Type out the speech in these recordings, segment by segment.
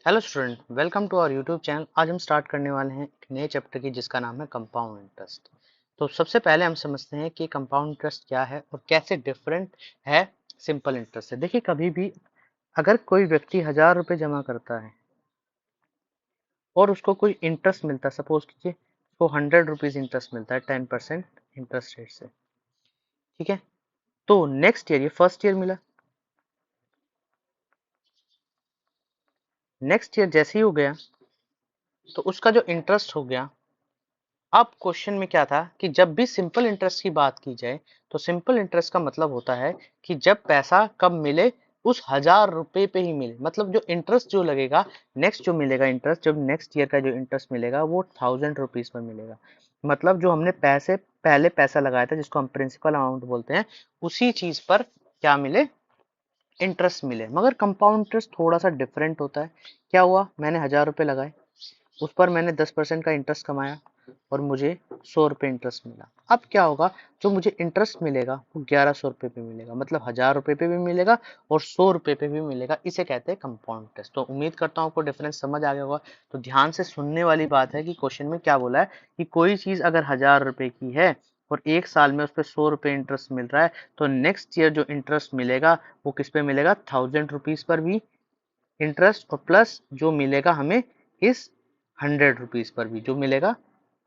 Hello student, welcome to our YouTube channel. आज हम start करने वाले हैं एक नए चैप्टर की जिसका नाम है कंपाउंड इंटरेस्ट। तो सबसे पहले हम समझते हैं कि कंपाउंड इंटरेस्ट क्या है और कैसे डिफरेंट है सिंपल इंटरेस्ट से। देखिए, कभी भी अगर कोई व्यक्ति 1000 रुपये जमा करता है और उसको कोई इंटरेस्ट मिलता है, सपोज कीजिए उसको 100 रुपीज इंटरेस्ट मिलता है 10% इंटरेस्ट रेट से, ठीक है। तो नेक्स्ट ईयर, ये फर्स्ट ईयर मिला, नेक्स्ट ईयर जैसे ही हो गया तो उसका जो इंटरेस्ट हो गया। अब क्वेश्चन में क्या था कि जब भी सिंपल इंटरेस्ट की बात की जाए तो सिंपल इंटरेस्ट का मतलब होता है कि जब पैसा कब मिले, उस 1000 रुपये पे ही मिले। मतलब जो इंटरेस्ट जो लगेगा, नेक्स्ट जो मिलेगा इंटरेस्ट, जब नेक्स्ट ईयर का जो इंटरेस्ट मिलेगा वो 1000 रुपीज पर मिलेगा। मतलब जो हमने पैसे पहले पैसा लगाया था जिसको हम प्रिंसिपल अमाउंट बोलते हैं, उसी चीज पर क्या मिले, इंटरेस्ट मिले। मगर कंपाउंड इंटरेस्ट थोड़ा सा डिफरेंट होता है। क्या हुआ, मैंने 1000 रुपये लगाए, उस पर मैंने 10% का इंटरेस्ट कमाया और मुझे 100 रुपये इंटरेस्ट मिला। अब क्या होगा, जो मुझे इंटरेस्ट मिलेगा वो 1100 रुपये पे मिलेगा। मतलब 1000 रुपये पे भी मिलेगा और 100 रुपये पे भी मिलेगा। इसे कहते हैं कंपाउंड इंटरेस्ट। तो उम्मीद करता हूँ आपको डिफरेंस समझ आ गया होगा। तो ध्यान से सुनने वाली बात है कि क्वेश्चन में क्या बोला है कि कोई चीज अगर 1000 रुपये की है और एक साल में उस पर 100 रुपये इंटरेस्ट मिल रहा है, तो नेक्स्ट ईयर जो इंटरेस्ट मिलेगा वो किस पे मिलेगा, 1000 रुपीज पर भी इंटरेस्ट, और प्लस जो मिलेगा हमें इस 100 रुपीज पर भी जो मिलेगा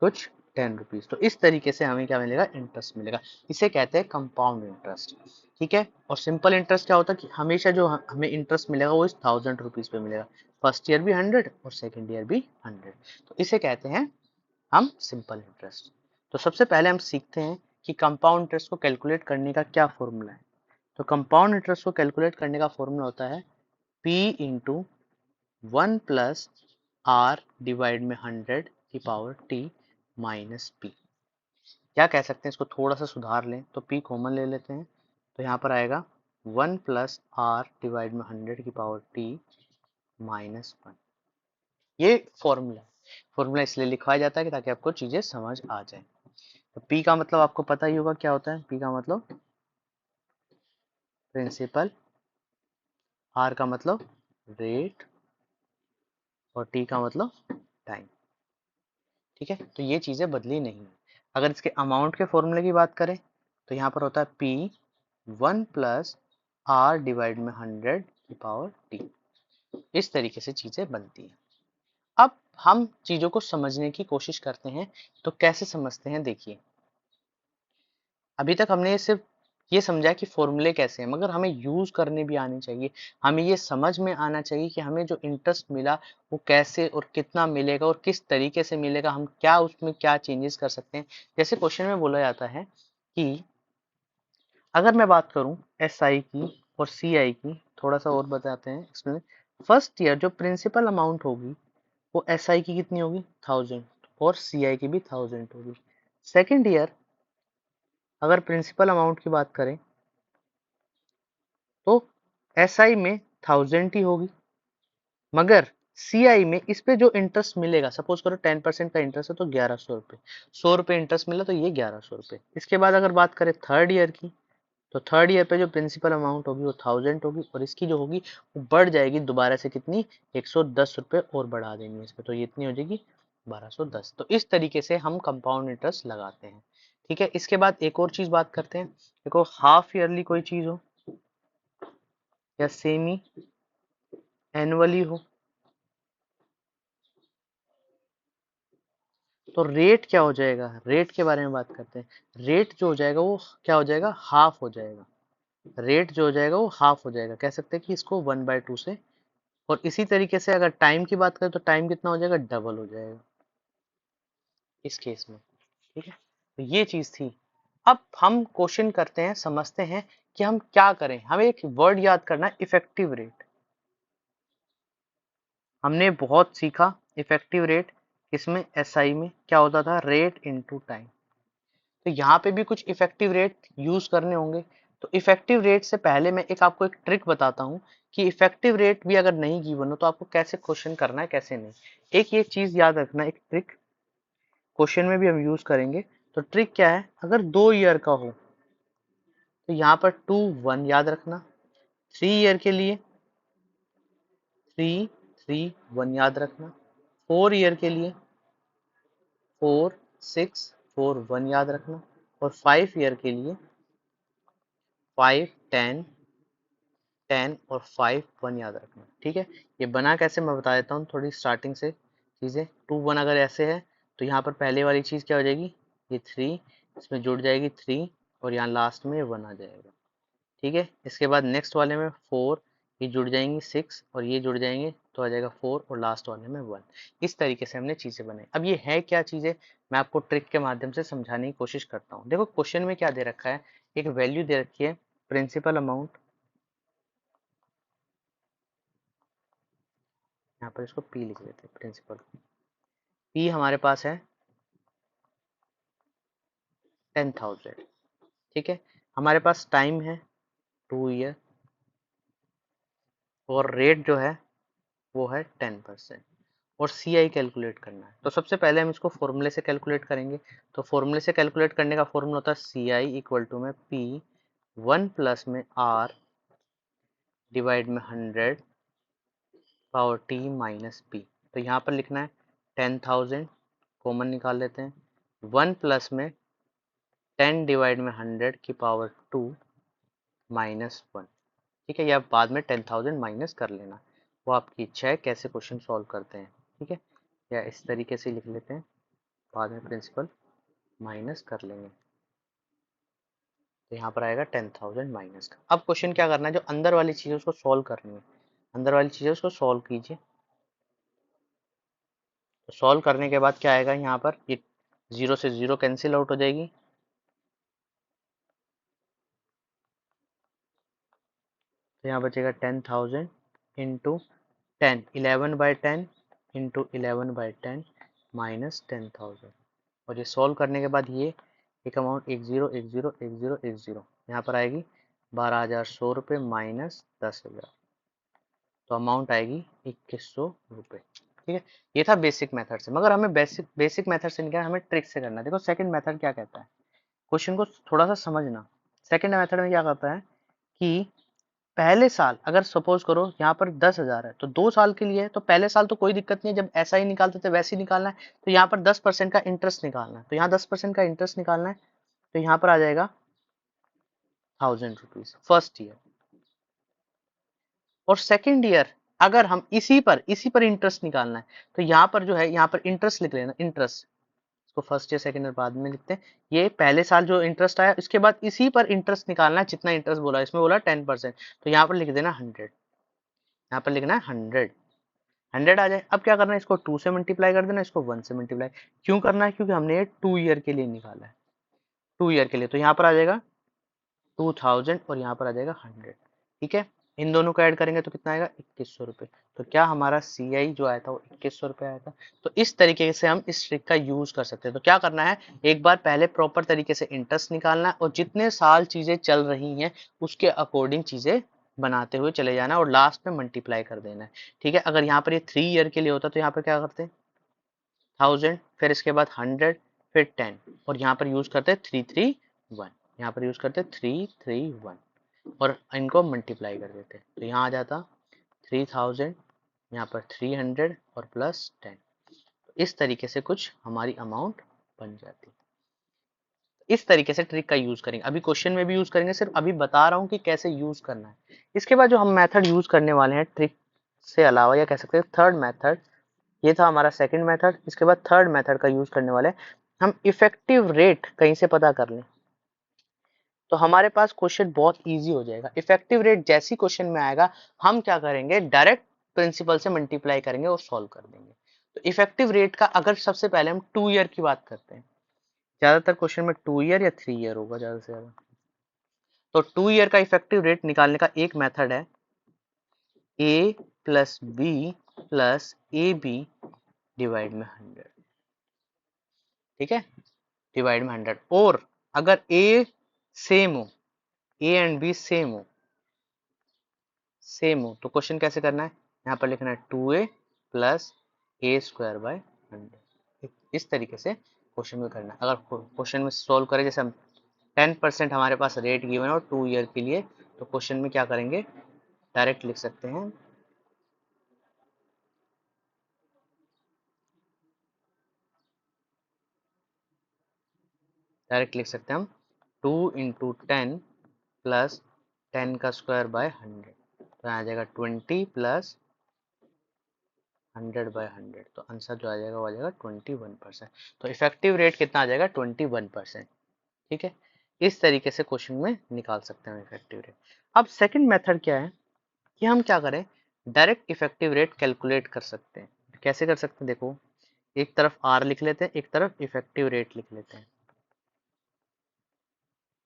कुछ 10 रुपीज। तो इस तरीके से हमें क्या मिलेगा, इंटरेस्ट मिलेगा। इसे कहते हैं कंपाउंड इंटरेस्ट, ठीक है। और सिंपल इंटरेस्ट क्या होता है कि हमेशा जो हमें इंटरेस्ट मिलेगा वो इस 1000 रुपीज पे मिलेगा। फर्स्ट ईयर भी 100 और सेकेंड ईयर भी 100। तो इसे कहते हैं हम सिंपल इंटरेस्ट। तो सबसे पहले हम सीखते हैं कि कंपाउंड इंटरेस्ट को कैलकुलेट करने का क्या फॉर्मूला है। तो कंपाउंड इंटरेस्ट को कैलकुलेट करने का फॉर्मूला होता है P इंटू 1 + R डिवाइड में 100 की पावर T माइनस P। क्या कह सकते हैं, इसको थोड़ा सा सुधार लें तो P कॉमन ले लेते हैं, तो यहाँ पर आएगा 1 + R डिवाइड में 100 की पावर T माइनस 1। ये फॉर्मूला है। फॉर्मूला इसलिए लिखवाया जाता है कि ताकि आपको चीजें समझ आ जाए। तो P का मतलब आपको पता ही होगा क्या होता है। P का मतलब प्रिंसिपल, R का मतलब रेट और T का मतलब टाइम, ठीक है। तो ये चीजें बदली नहीं है। अगर इसके अमाउंट के फॉर्मूले की बात करें तो यहाँ पर होता है P 1 + R डिवाइड में 100 की पावर T। इस तरीके से चीजें बनती हैं। अब हम चीजों को समझने की कोशिश करते हैं। तो कैसे समझते हैं, देखिए, अभी तक हमने सिर्फ ये समझा कि फॉर्मूले कैसे हैं, मगर हमें यूज करने भी आने चाहिए। हमें ये समझ में आना चाहिए कि हमें जो इंटरेस्ट मिला वो कैसे और कितना मिलेगा और किस तरीके से मिलेगा, हम क्या उसमें क्या चेंजेस कर सकते हैं। जैसे क्वेश्चन में बोला जाता है कि अगर मैं बात करूं SI की और CI की, थोड़ा सा और बताते हैं इसमें। फर्स्ट ईयर जो प्रिंसिपल अमाउंट होगी वो SI की कितनी होगी, 1000, और CI की भी 1000 होगी। सेकेंड ईयर अगर प्रिंसिपल अमाउंट की बात करें तो SI में 1000 ही होगी, मगर CI में इस पे जो इंटरेस्ट मिलेगा, सपोज करो 10% का इंटरेस्ट है तो 1100 रुपये, 100 रुपये इंटरेस्ट मिला तो ये 1100 रुपये। इसके बाद अगर बात करें थर्ड ईयर की, तो थर्ड ईयर पे जो प्रिंसिपल अमाउंट होगी वो 1000 होगी, और इसकी जो होगी वो बढ़ जाएगी दोबारा से कितनी, 110 रुपये और बढ़ा देंगे इस पे, तो ये इतनी हो जाएगी 1210। तो इस तरीके से हम कंपाउंड इंटरेस्ट लगाते हैं, ठीक है। इसके बाद एक और चीज बात करते हैं। देखो, हाफ ईयरली कोई चीज हो या सेमी एनुअली हो, तो रेट क्या हो जाएगा, रेट के बारे में बात करते हैं। रेट जो हो जाएगा वो क्या हो जाएगा, हाफ हो जाएगा। रेट जो हो जाएगा वो हाफ हो जाएगा, कह सकते हैं कि इसको 1/2 से। और इसी तरीके से अगर टाइम की बात करें तो टाइम कितना हो जाएगा, डबल हो जाएगा इस केस में, ठीक है। तो ये चीज थी। अब हम क्वेश्चन करते हैं, समझते हैं कि हम क्या करें। हमें एक वर्ड याद करना है, इफेक्टिव रेट। हमने बहुत सीखा इफेक्टिव रेट, इसमें SI में क्या होता था, रेट इनटू टाइम। तो यहाँ पे भी कुछ इफेक्टिव रेट यूज करने होंगे। तो इफेक्टिव रेट से पहले मैं आपको एक ट्रिक बताता हूँ कि इफेक्टिव रेट भी अगर नहीं गिवन हो तो आपको कैसे क्वेश्चन करना है, कैसे नहीं। एक ये चीज याद रखना, एक ट्रिक क्वेश्चन में भी हम यूज करेंगे। तो ट्रिक क्या है, अगर 2 ईयर का हो तो यहाँ पर 2 1 याद रखना। 3 ईयर के लिए 3 3 1 याद रखना। 4 ईयर के लिए 4 6 4 1 याद रखना। और 5 ईयर के लिए 5 10 10 और 5 1 याद रखना। ठीक है, ये बना कैसे मैं बता देता हूँ थोड़ी स्टार्टिंग से चीज़ें। 2 1 अगर ऐसे है तो यहाँ पर पहले वाली चीज़ क्या हो जाएगी, ये 3 इसमें जुड़ जाएगी 3 और यहाँ लास्ट में 1 आ जाएगा। ठीक है, इसके बाद नेक्स्ट वाले में 4 ये जुड़ जाएंगी 6 और ये जुड़ जाएंगे तो आ जाएगा 4 और लास्ट वाले में 1। इस तरीके से हमने चीज़ें बनाई। अब ये है क्या चीज़ें, मैं आपको ट्रिक के माध्यम से समझाने की कोशिश करता हूँ। देखो क्वेश्चन में क्या दे रखा है, एक वैल्यू दे रखी है प्रिंसिपल अमाउंट, यहाँ पर इसको पी लिख लेते हैं, प्रिंसिपल पी हमारे पास है 10,000। ठीक है, हमारे पास टाइम है 2 ईयर और रेट जो है वो है 10% और सी आई कैलकुलेट करना है। तो सबसे पहले हम इसको फॉर्मूले से कैलकुलेट करेंगे। तो फॉर्मूले से कैलकुलेट करने का फॉर्मूला होता है सी आई इक्वल टू में पी 1 प्लस में आर डिवाइड में 100 पावर टी माइनस पी। तो यहाँ पर लिखना है 10,000 कॉमन निकाल लेते हैं, 1 प्लस में 10 डिवाइड में 100 की पावर 2 माइनस 1। ठीक है, या बाद में 10,000 माइनस कर लेना, वो आपकी इच्छा है कैसे क्वेश्चन सॉल्व करते हैं। ठीक है, या इस तरीके से लिख लेते हैं, बाद में प्रिंसिपल माइनस कर लेंगे। तो यहाँ पर आएगा 10,000 माइनस का। अब क्वेश्चन क्या करना है, जो अंदर वाली चीज़ है उसको सॉल्व करनी है। अंदर वाली चीज़ है उसको सॉल्व कीजिए। तो सॉल्व करने के बाद क्या आएगा, यहाँ पर ये 0 से 0 कैंसिल आउट हो जाएगी। तो यहाँ बचेगा 10,000 इंटू 10 11/10 इंटू 11/10 माइनस 10,000। और ये सॉल्व करने के बाद ये एक अमाउंट 10 यहाँ पर आएगी 12,100 रुपये माइनस 10,000। तो अमाउंट आएगी 2,100 रुपये। ठीक है, ये था बेसिक मेथड से, मगर हमें बेसिक मेथड से नहीं करना, हमें ट्रिक से करना है। देखो सेकंड मेथड क्या कहता है, क्वेश्चन को थोड़ा सा समझना। सेकंड मेथड में क्या कहता है कि पहले साल अगर सपोज करो यहाँ पर 10,000 है तो 2 साल के लिए है, तो पहले साल तो कोई दिक्कत नहीं है, जब ऐसा ही निकालते थे वैसे ही निकालना है। तो यहाँ पर 10% का इंटरेस्ट निकालना है, तो यहाँ 10% का इंटरेस्ट निकालना है। तो यहाँ पर आ जाएगा 1,000 रुपीज फर्स्ट ईयर। और सेकेंड ईयर अगर हम इसी पर इंटरेस्ट निकालना है, तो यहाँ पर जो है यहाँ पर इंटरेस्ट लिख लेना, इंटरेस्ट इसको फर्स्ट ईयर सेकेंड ईयर बाद में लिखते हैं। ये पहले साल जो इंटरेस्ट आया इसके बाद इसी पर इंटरेस्ट निकालना है, जितना इंटरेस्ट बोला इसमें बोला 10%, तो यहाँ पर लिख देना 100, यहाँ पर लिखना है 100 आ जाए। अब क्या करना है, इसको 2 से मल्टीप्लाई कर देना, इसको 1 से मल्टीप्लाई क्यों करना है, क्योंकि हमने ये 2 ईयर के लिए निकाला है, 2 ईयर के लिए। तो यहाँ पर आ जाएगा 2,000 और यहाँ पर आ जाएगा 100। ठीक है, इन दोनों को ऐड करेंगे तो कितना आएगा 2,100 रुपये। तो क्या हमारा सी आई जो आया था वो 2,100 रुपये आया था। तो इस तरीके से हम इस ट्रिक का यूज कर सकते हैं। तो क्या करना है, एक बार पहले प्रॉपर तरीके से इंटरेस्ट निकालना है और जितने साल चीजें चल रही हैं उसके अकॉर्डिंग चीजें बनाते हुए चले जाना और लास्ट में मल्टीप्लाई कर देना है। ठीक है, अगर यहाँ पर ये 3 ईयर के लिए होता तो यहाँ पर क्या करते, 1,000 फिर इसके बाद 100 फिर 10 और यहाँ पर यूज करते 331, यहाँ पर यूज करते 331 और इनको मल्टीप्लाई कर देते। तो यहाँ आ जाता 3,000, यहाँ पर 300 और प्लस 10। इस तरीके से कुछ हमारी अमाउंट बन जाती। इस तरीके से ट्रिक का यूज करेंगे, अभी क्वेश्चन में भी यूज करेंगे, सिर्फ अभी बता रहा हूँ कि कैसे यूज करना है। इसके बाद जो हम मेथड यूज करने वाले हैं ट्रिक से अलावा, या कह सकते हैं थर्ड मेथड, ये था हमारा सेकंड मेथड। इसके बाद थर्ड मेथड का यूज करने वाले हम इफेक्टिव रेट कहीं से पता कर लें, तो हमारे पास क्वेश्चन बहुत इजी हो जाएगा। इफेक्टिव रेट जैसी क्वेश्चन में आएगा हम क्या करेंगे, डायरेक्ट प्रिंसिपल से मल्टीप्लाई करेंगे और सॉल्व कर देंगे। तो इफेक्टिव रेट का अगर सबसे पहले हम 2 ईयर की बात करते हैं, ज्यादातर क्वेश्चन में 2 ईयर या 3 ईयर होगा ज्यादा से ज्यादा। तो 2 ईयर का इफेक्टिव रेट निकालने का एक मेथड है A plus B plus A B divide में 100। ठीक है, डिवाइड में 100। और अगर ए सेम हो, ए एंड बी सेम हो तो क्वेश्चन कैसे करना है, यहाँ पर लिखना है 2a plus A square by 100। इस तरीके से क्वेश्चन में करना है। अगर क्वेश्चन में सॉल्व करें, जैसे हम 10% हमारे पास रेट गिवन है और 2 ईयर के लिए, तो क्वेश्चन में क्या करेंगे, डायरेक्ट लिख सकते हैं डायरेक्ट लिख सकते हैं हम 2 इंटू 10 प्लस 10 का स्क्वायर बाय 100, तो आ जाएगा 20 प्लस 100/100, तो आंसर जो आ जाएगा वो आ जाएगा 21%। तो इफेक्टिव रेट कितना आ जाएगा 21%। ठीक है, इस तरीके से क्वेश्चन में निकाल सकते हैं इफेक्टिव रेट। अब सेकंड मेथड क्या है कि हम क्या करें, डायरेक्ट इफेक्टिव रेट कैलकुलेट कर सकते हैं। कैसे कर सकते हैं, देखो एक तरफ आर लिख लेते हैं, एक तरफ इफेक्टिव रेट लिख लेते हैं,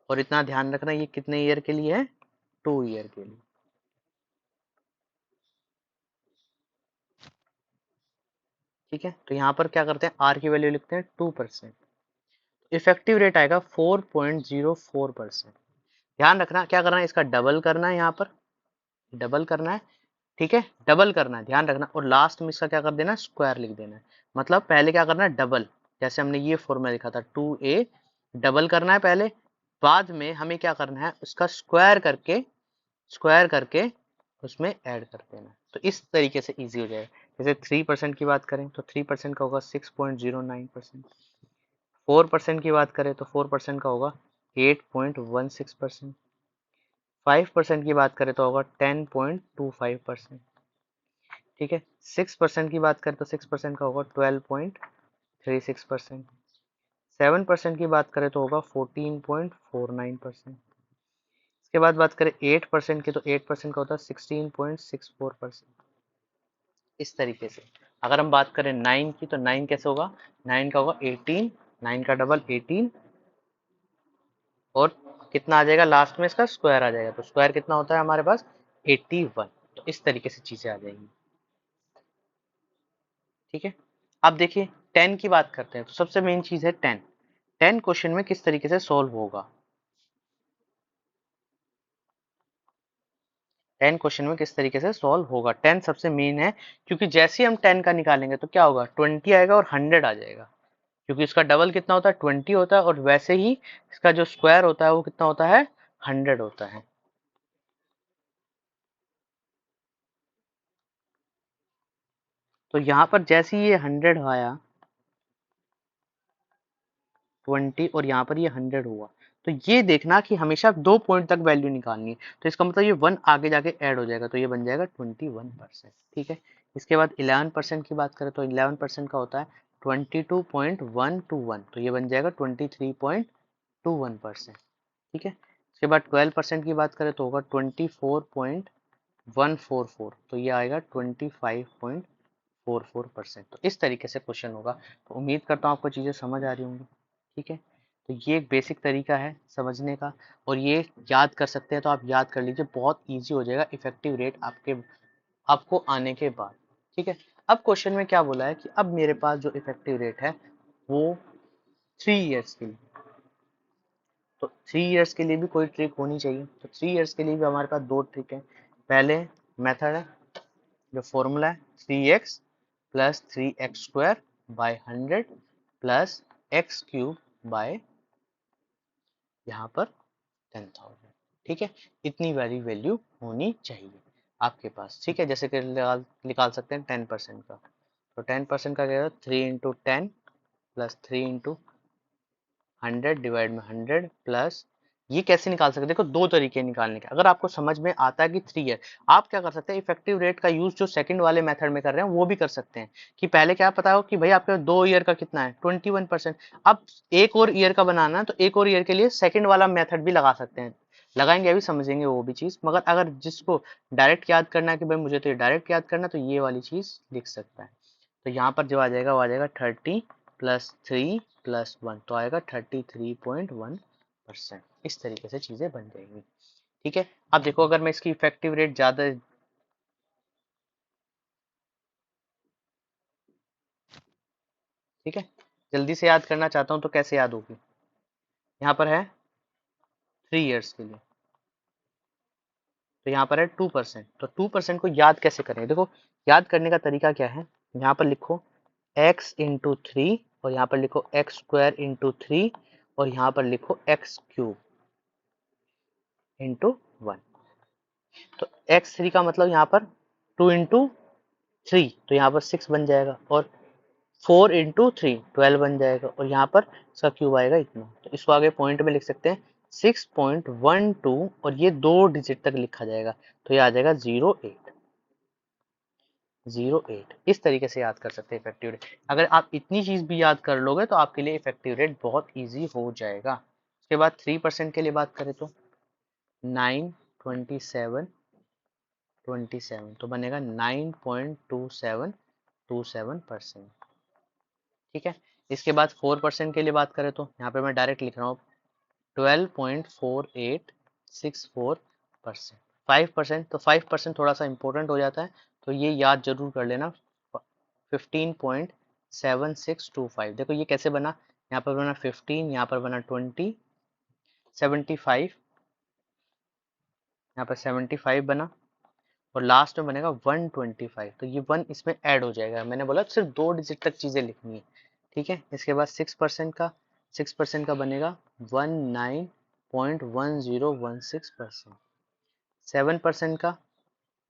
और इतना ध्यान रखना ये कितने ईयर के लिए है, 2 ईयर के लिए। ठीक है, तो यहाँ पर क्या करते हैं, आर की वैल्यू लिखते हैं 2%, इफेक्टिव रेट आएगा 4.04%। ध्यान रखना क्या करना है, इसका डबल करना है, यहाँ पर डबल करना है। ठीक है, डबल करना है, ध्यान रखना, और लास्ट में इसका क्या कर देना है, स्क्वायर लिख देना है। मतलब पहले क्या करना है, डबल, जैसे हमने ये फॉर्मूला लिखा था 2a, डबल करना है पहले, बाद में हमें क्या करना है, उसका स्क्वायर करके उसमें ऐड कर देना है। तो इस तरीके से इजी हो जाएगा। जैसे 3% की बात करें तो 3% का होगा 6.09%, 4% की बात करें तो 4% का होगा 8.16%, 5% की बात करें तो होगा 10.25%। ठीक है, 6% की बात करें तो 6% का होगा 12.36%, 7% की बात करें तो होगा 14.49%। इसके बाद बात करें 8% की तो 8% का होता है 16.64%। इस तरीके से अगर हम बात करें 9 की तो 9 कैसे होगा, 9 का होगा 18, 9 का डबल 18, और कितना आ जाएगा लास्ट में, इसका स्क्वायर आ जाएगा, तो स्क्वायर कितना होता है हमारे पास 81। तो इस तरीके से चीजें आ जाएंगी। ठीक है, अब देखिए 10 की बात करते हैं, तो सबसे मेन चीज है 10। 10 क्वेश्चन में किस तरीके से सॉल्व होगा, 10 क्वेश्चन में किस तरीके से सॉल्व होगा, 10 सबसे मेन है, क्योंकि जैसे ही हम 10 का निकालेंगे तो क्या होगा, 20 आएगा और 100 आ जाएगा, क्योंकि इसका डबल कितना होता है, 20 होता है, और वैसे ही इसका जो स्क्वायर होता है वो कितना होता है, 100 होता है। तो यहाँ पर जैसे ही ये 100 आया, 20, और यहाँ पर ये 100 हुआ, तो ये देखना कि हमेशा 2 पॉइंट तक वैल्यू निकालनी है, तो इसका मतलब ये 1 आगे जाके ऐड हो जाएगा, तो ये बन जाएगा 21%। ठीक है, इसके बाद 11% की बात करें तो 11% का होता है 22.121, तो ये बन जाएगा 23.21%। ठीक है, इसके बाद 12% की बात करें तो होगा 24.144, तो ये आएगा 25.44%। तो इस तरीके से क्वेश्चन होगा। तो उम्मीद करता हूँ आपको चीज़ें समझ आ रही होंगी। ठीक है, तो ये एक बेसिक तरीका है समझने का, और ये याद कर सकते हैं तो आप याद कर लीजिए, बहुत इजी हो जाएगा इफेक्टिव रेट आपको आने के बाद। ठीक है, अब क्वेश्चन में क्या बोला है कि अब मेरे पास जो इफेक्टिव रेट है वो 3 इयर्स के लिए, तो 3 इयर्स के लिए भी कोई ट्रिक होनी चाहिए, तो 3 इयर्स के लिए भी हमारे पास 2 ट्रिक है। पहले मेथड है, जो फॉर्मूला है 3x plus 3x² bye 100 plus x³ bye यहाँ पर 10,000। ठीक है, इतनी वाली वैल्यू होनी चाहिए आपके पास। ठीक है, जैसे कि निकाल सकते हैं 10% का, तो 10% का क्या है, 3 × 10 प्लस 3 × 100 डिवाइड में 100 प्लस, ये कैसे निकाल सकते हैं, देखो दो तरीके निकालने के। अगर आपको समझ में आता है कि 3 है, आप क्या कर सकते हैं, इफेक्टिव रेट का यूज जो सेकंड वाले मेथड में कर रहे हैं वो भी कर सकते हैं, कि पहले क्या पता हो कि भाई आपके 2 ईयर का कितना है 21%, अब एक और ईयर का बनाना है, तो एक और ईयर के लिए सेकंड वाला मेथड भी लगा सकते हैं, लगाएंगे अभी समझेंगे वो भी चीज। मगर अगर जिसको डायरेक्ट याद करना है कि भाई मुझे तो ये डायरेक्ट याद करना है, तो ये वाली चीज लिख सकता है। तो यहाँ पर जो आ जाएगा वो आ जाएगा 30 प्लस 3 प्लस 1, तो आएगा 33.1%। इस तरीके से चीजें बन जाएंगी। ठीक है, अब देखो अगर मैं इसकी इफेक्टिव रेट ज्यादा, ठीक है, जल्दी से याद करना चाहता हूँ तो कैसे याद होगी, यहाँ पर है 3 इयर्स के लिए, तो यहाँ पर है 2%, तो 2% को याद कैसे करें, देखो याद करने का तरीका क्या है, यहाँ पर लिखो x × 3, और यहाँ पर लिखो x² × 3, और यहाँ पर लिखो x³ × 1। तो x3 का मतलब यहाँ पर 2 × 3, तो यहाँ पर 6 बन जाएगा, और 4 इंटू 3 12 बन जाएगा, और यहाँ पर इसका क्यूब आएगा इतना। तो इसको आगे पॉइंट में लिख सकते हैं 6.12, और ये 2 डिजिट तक लिखा जाएगा, तो ये आ जाएगा 08। इस तरीके से याद कर सकते हैं इफेक्टिव रेट। अगर आप इतनी चीज भी याद कर लोगे तो आपके लिए इफेक्टिव रेट बहुत इजी हो जाएगा। उसके बाद 3% के लिए बात करें तो 9, 27, 27, तो बनेगा 9.2727%। ठीक है। इसके बाद 4% के लिए बात करें तो यहाँ पे मैं डायरेक्ट लिख रहा हूँ 12.4864%। 5%, तो 5% थोड़ा सा इंपॉर्टेंट हो जाता है, तो ये याद जरूर कर लेना। 15.7625, देखो ये कैसे बना, यहाँ पर बना 15, यहाँ पर बना 20, 75, यहाँ पर 75 बना, और लास्ट में बनेगा 125, तो ये 1 इसमें ऐड हो जाएगा। मैंने बोला सिर्फ 2 डिजिट तक चीजें लिखनी है। ठीक है। इसके बाद 6% का बनेगा 19.1016%। 7% का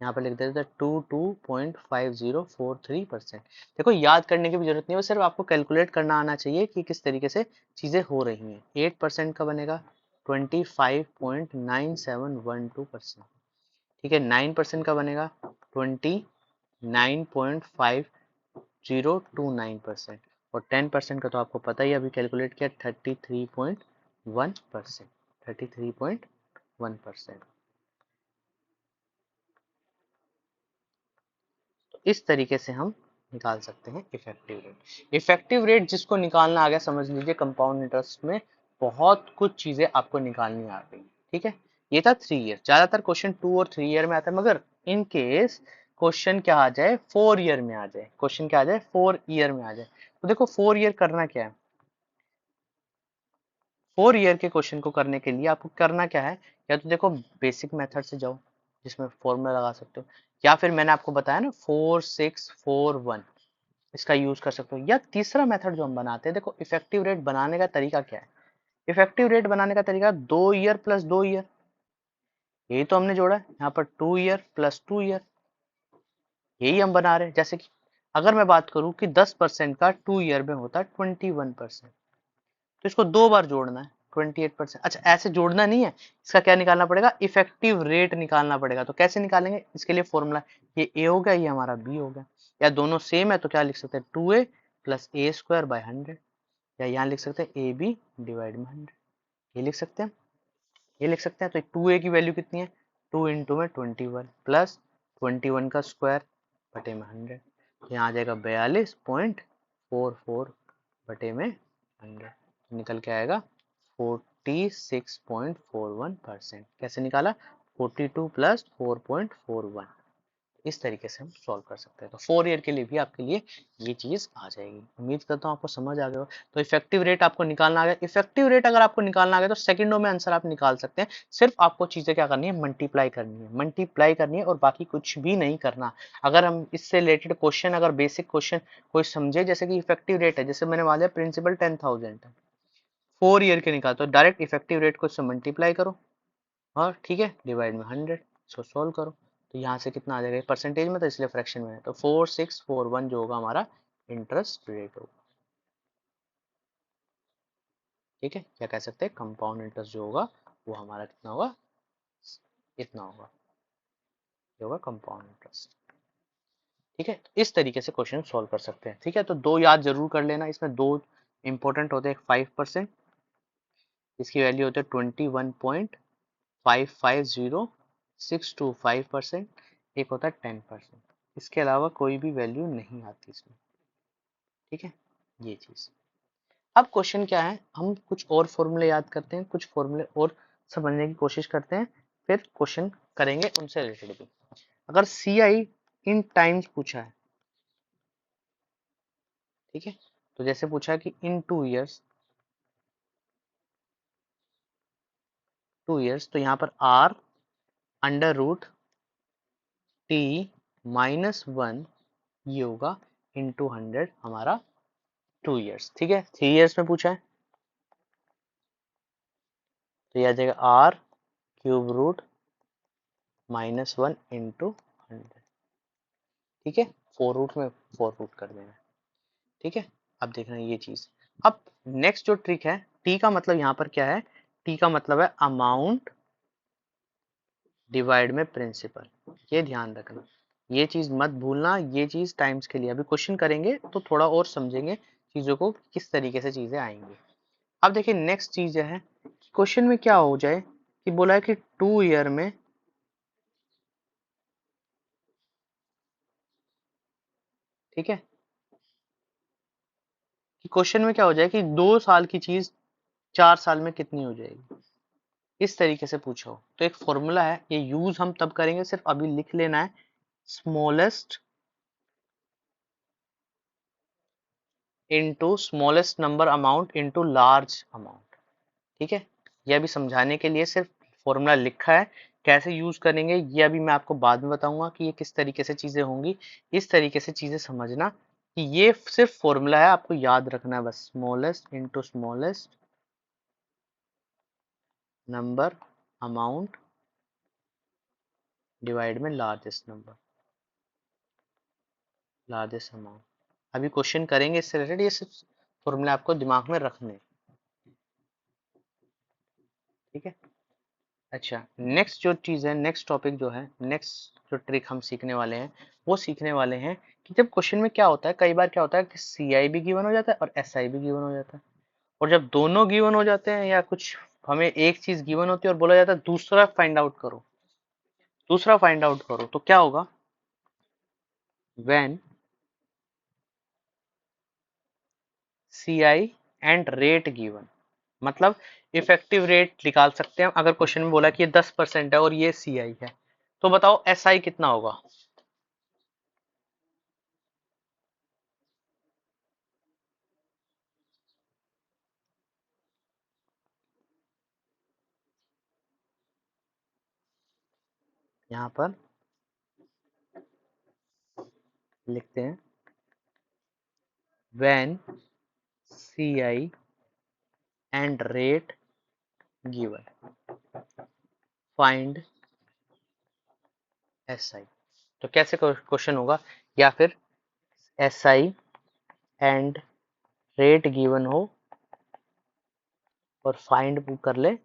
यहाँ पर लिख देते हैं 22.5043%। देखो याद करने की भी जरूरत नहीं है, सिर्फ आपको कैलकुलेट करना आना चाहिए कि किस तरीके से चीजें हो रही हैं। 8% का बनेगा 25.9712%। ठीक है। 9% का बनेगा 29.5029%। और 10% का तो आपको पता ही, अभी कैलकुलेट किया, 33.1%। 33.1%। तो इस तरीके से हम निकाल सकते हैं इफेक्टिव रेट। इफेक्टिव रेट जिसको निकालना आ गया, समझ लीजिए कंपाउंड इंटरेस्ट में बहुत कुछ चीजें आपको निकालनी आ गई। ठीक है। ये था 3 ईयर। ज्यादातर क्वेश्चन 2 और 3 ईयर में आता है, मगर इन केस क्वेश्चन क्या आ जाए, 4 ईयर में आ जाए, क्वेश्चन क्या आ जाए, 4 ईयर में आ जाए, तो देखो 4 ईयर करना क्या है। 4 ईयर के क्वेश्चन को करने के लिए आपको करना क्या है, या तो देखो बेसिक मेथड से जाओ जिसमें फॉर्मूला लगा सकते हो, या फिर मैंने आपको बताया ना 4641, इसका यूज कर सकते हो, या तीसरा मेथड जो हम बनाते हैं, देखो इफेक्टिव रेट बनाने का तरीका क्या है। इफेक्टिव रेट बनाने का तरीका 2 ईयर प्लस 2 ईयर, यही तो हमने जोड़ा है यहाँ पर, 2 ईयर प्लस 2 ईयर, यही हम बना रहे हैं। जैसे कि अगर मैं बात करूं कि 10% का 2 ईयर में होता है 21%, तो इसको 2 बार जोड़ना है, 28%। अच्छा, ऐसे जोड़ना नहीं है, इसका क्या निकालना पड़ेगा, इफेक्टिव रेट निकालना पड़ेगा। तो कैसे निकालेंगे, इसके लिए फॉर्मूला, ये ए हो गया, ये हमारा बी हो गया, या दोनों सेम है तो क्या लिख सकते हैं, 2a plus A square by 100, या यहाँ लिख सकते हैं ए बी डिवाइड में 100, ये लिख सकते हैं, ये लिख सकते हैं। तो 2a की वैल्यू कितनी है, 2 इंटू में 21 प्लस 21 का स्क्वायर बटे में 100, यहाँ आ जाएगा 42.44 बटे में 100, निकल के आएगा 46.41%। कैसे निकाला, 42 प्लस 4.41। इस तरीके से हम सॉल्व कर सकते हैं। तो 4 ईयर के लिए भी आपके लिए ये चीज आ जाएगी। उम्मीद करता हूँ आपको समझ आ गया हो। तो इफेक्टिव रेट आपको निकालना आ गया। इफेक्टिव रेट अगर आपको निकालना आ गया तो सेकंडों में आंसर आप निकाल सकते हैं। सिर्फ आपको चीजें क्या करनी है, मल्टीप्लाई करनी है, मल्टीप्लाई करनी है, और बाकी कुछ भी नहीं करना। अगर हम इससे रिलेटेड क्वेश्चन, अगर बेसिक क्वेश्चन कोई समझे, जैसे कि इफेक्टिव रेट है, जैसे मैंने मान लिया प्रिंसिपल 10,000 है, 4 ईयर के निकाल, तो डायरेक्ट इफेक्टिव रेट को इससे मल्टीप्लाई करो, और ठीक है, डिवाइड में 100, इसको सोल्व करो, तो यहाँ से कितना आ जाएगा, परसेंटेज में तो इसलिए फ्रैक्शन में है, तो 4641 जो होगा हमारा इंटरेस्ट रेट होगा। ठीक है, क्या कह सकते हैं, कंपाउंड इंटरेस्ट जो होगा वो हमारा कितना होगा, इतना होगा, ये होगा कंपाउंड इंटरेस्ट। ठीक है, तो इस तरीके से क्वेश्चन सोल्व कर सकते हैं। ठीक है, तो 2 याद जरूर कर लेना, इसमें 2 इंपॉर्टेंट होते हैं। 5%, इसकी वैल्यू होती है 21.550625%, एक होता है 10%। इसके अलावा कोई भी वैल्यू नहीं आती इसमें। ठीक है, ये चीज। अब क्वेश्चन क्या है, हम कुछ और फॉर्मूले याद करते हैं, कुछ फॉर्मूले और समझने की कोशिश करते हैं, फिर क्वेश्चन करेंगे उनसे रिलेटेड भी। अगर सी आई इन टाइम्स पूछा है, ठीक है, तो जैसे पूछा है कि इन 2 ईयर्स, 2 ईयर्स, तो यहाँ पर आर अंडर रूट टी -1, ये होगा इंटू 100 हमारा 2 ईयर्स। ठीक है, 3 ईयर्स में पूछा है, तो यह आ जाएगा आर क्यूब रूट -1 इंटू 100। ठीक है, 4 रूट में 4 रूट कर देना। ठीक है, अब देखना ये चीज। अब नेक्स्ट जो ट्रिक है, टी का मतलब यहाँ पर क्या है, टी का मतलब है अमाउंट डिवाइड में प्रिंसिपल। ये ध्यान रखना, ये चीज मत भूलना, ये चीज टाइम्स के लिए अभी क्वेश्चन करेंगे तो थोड़ा और समझेंगे चीजों को, किस तरीके से चीजें आएंगी। अब देखिए नेक्स्ट चीज है, क्वेश्चन में क्या हो जाए कि बोला है कि 2 ईयर में, ठीक है, कि क्वेश्चन में क्या हो जाए कि 2 साल की चीज 4 साल में कितनी हो जाएगी, इस तरीके से पूछो। तो एक फॉर्मूला है, ये यूज हम तब करेंगे, सिर्फ अभी लिख लेना है, smallest into smallest number amount into large amount. ठीक है, ये अभी समझाने के लिए सिर्फ फॉर्मूला लिखा है, कैसे यूज करेंगे ये अभी मैं आपको बाद में बताऊंगा कि ये किस तरीके से चीजें होंगी। इस तरीके से चीजें समझना कि ये सिर्फ फॉर्मूला है, आपको याद रखना है बस, smallest into smallest number amount divide में लार्जेस्ट नंबर, लार्जेस्ट अमाउंट। अभी क्वेश्चन करेंगे इससे रिलेटेड, ये सिर्फ फॉर्मूला आपको दिमाग में रखने। ठीक है, अच्छा नेक्स्ट जो चीज़ है, नेक्स्ट टॉपिक जो है, नेक्स्ट जो ट्रिक हम सीखने वाले हैं, वो सीखने वाले हैं कि जब क्वेश्चन में क्या होता है, कई बार क्या होता है कि सी आई भी गिवन हो जाता है और एस आई भी गिवन हो जाता है। और जब दोनों गिवन हो जाते हैं या कुछ हमें एक चीज गिवन होती है और बोला जाता है दूसरा फाइंड आउट करो, दूसरा फाइंड आउट करो, तो क्या होगा, when C I and rate given, मतलब इफेक्टिव रेट निकाल सकते हैं अगर क्वेश्चन में बोला कि ये 10% है और ये सी आई है, तो बताओ एस आई कितना होगा। यहाँ पर लिखते हैं, when C I and rate given find S I. तो कैसे क्वेश्चन होगा, या फिर S I and rate given हो और फाइंड कर ले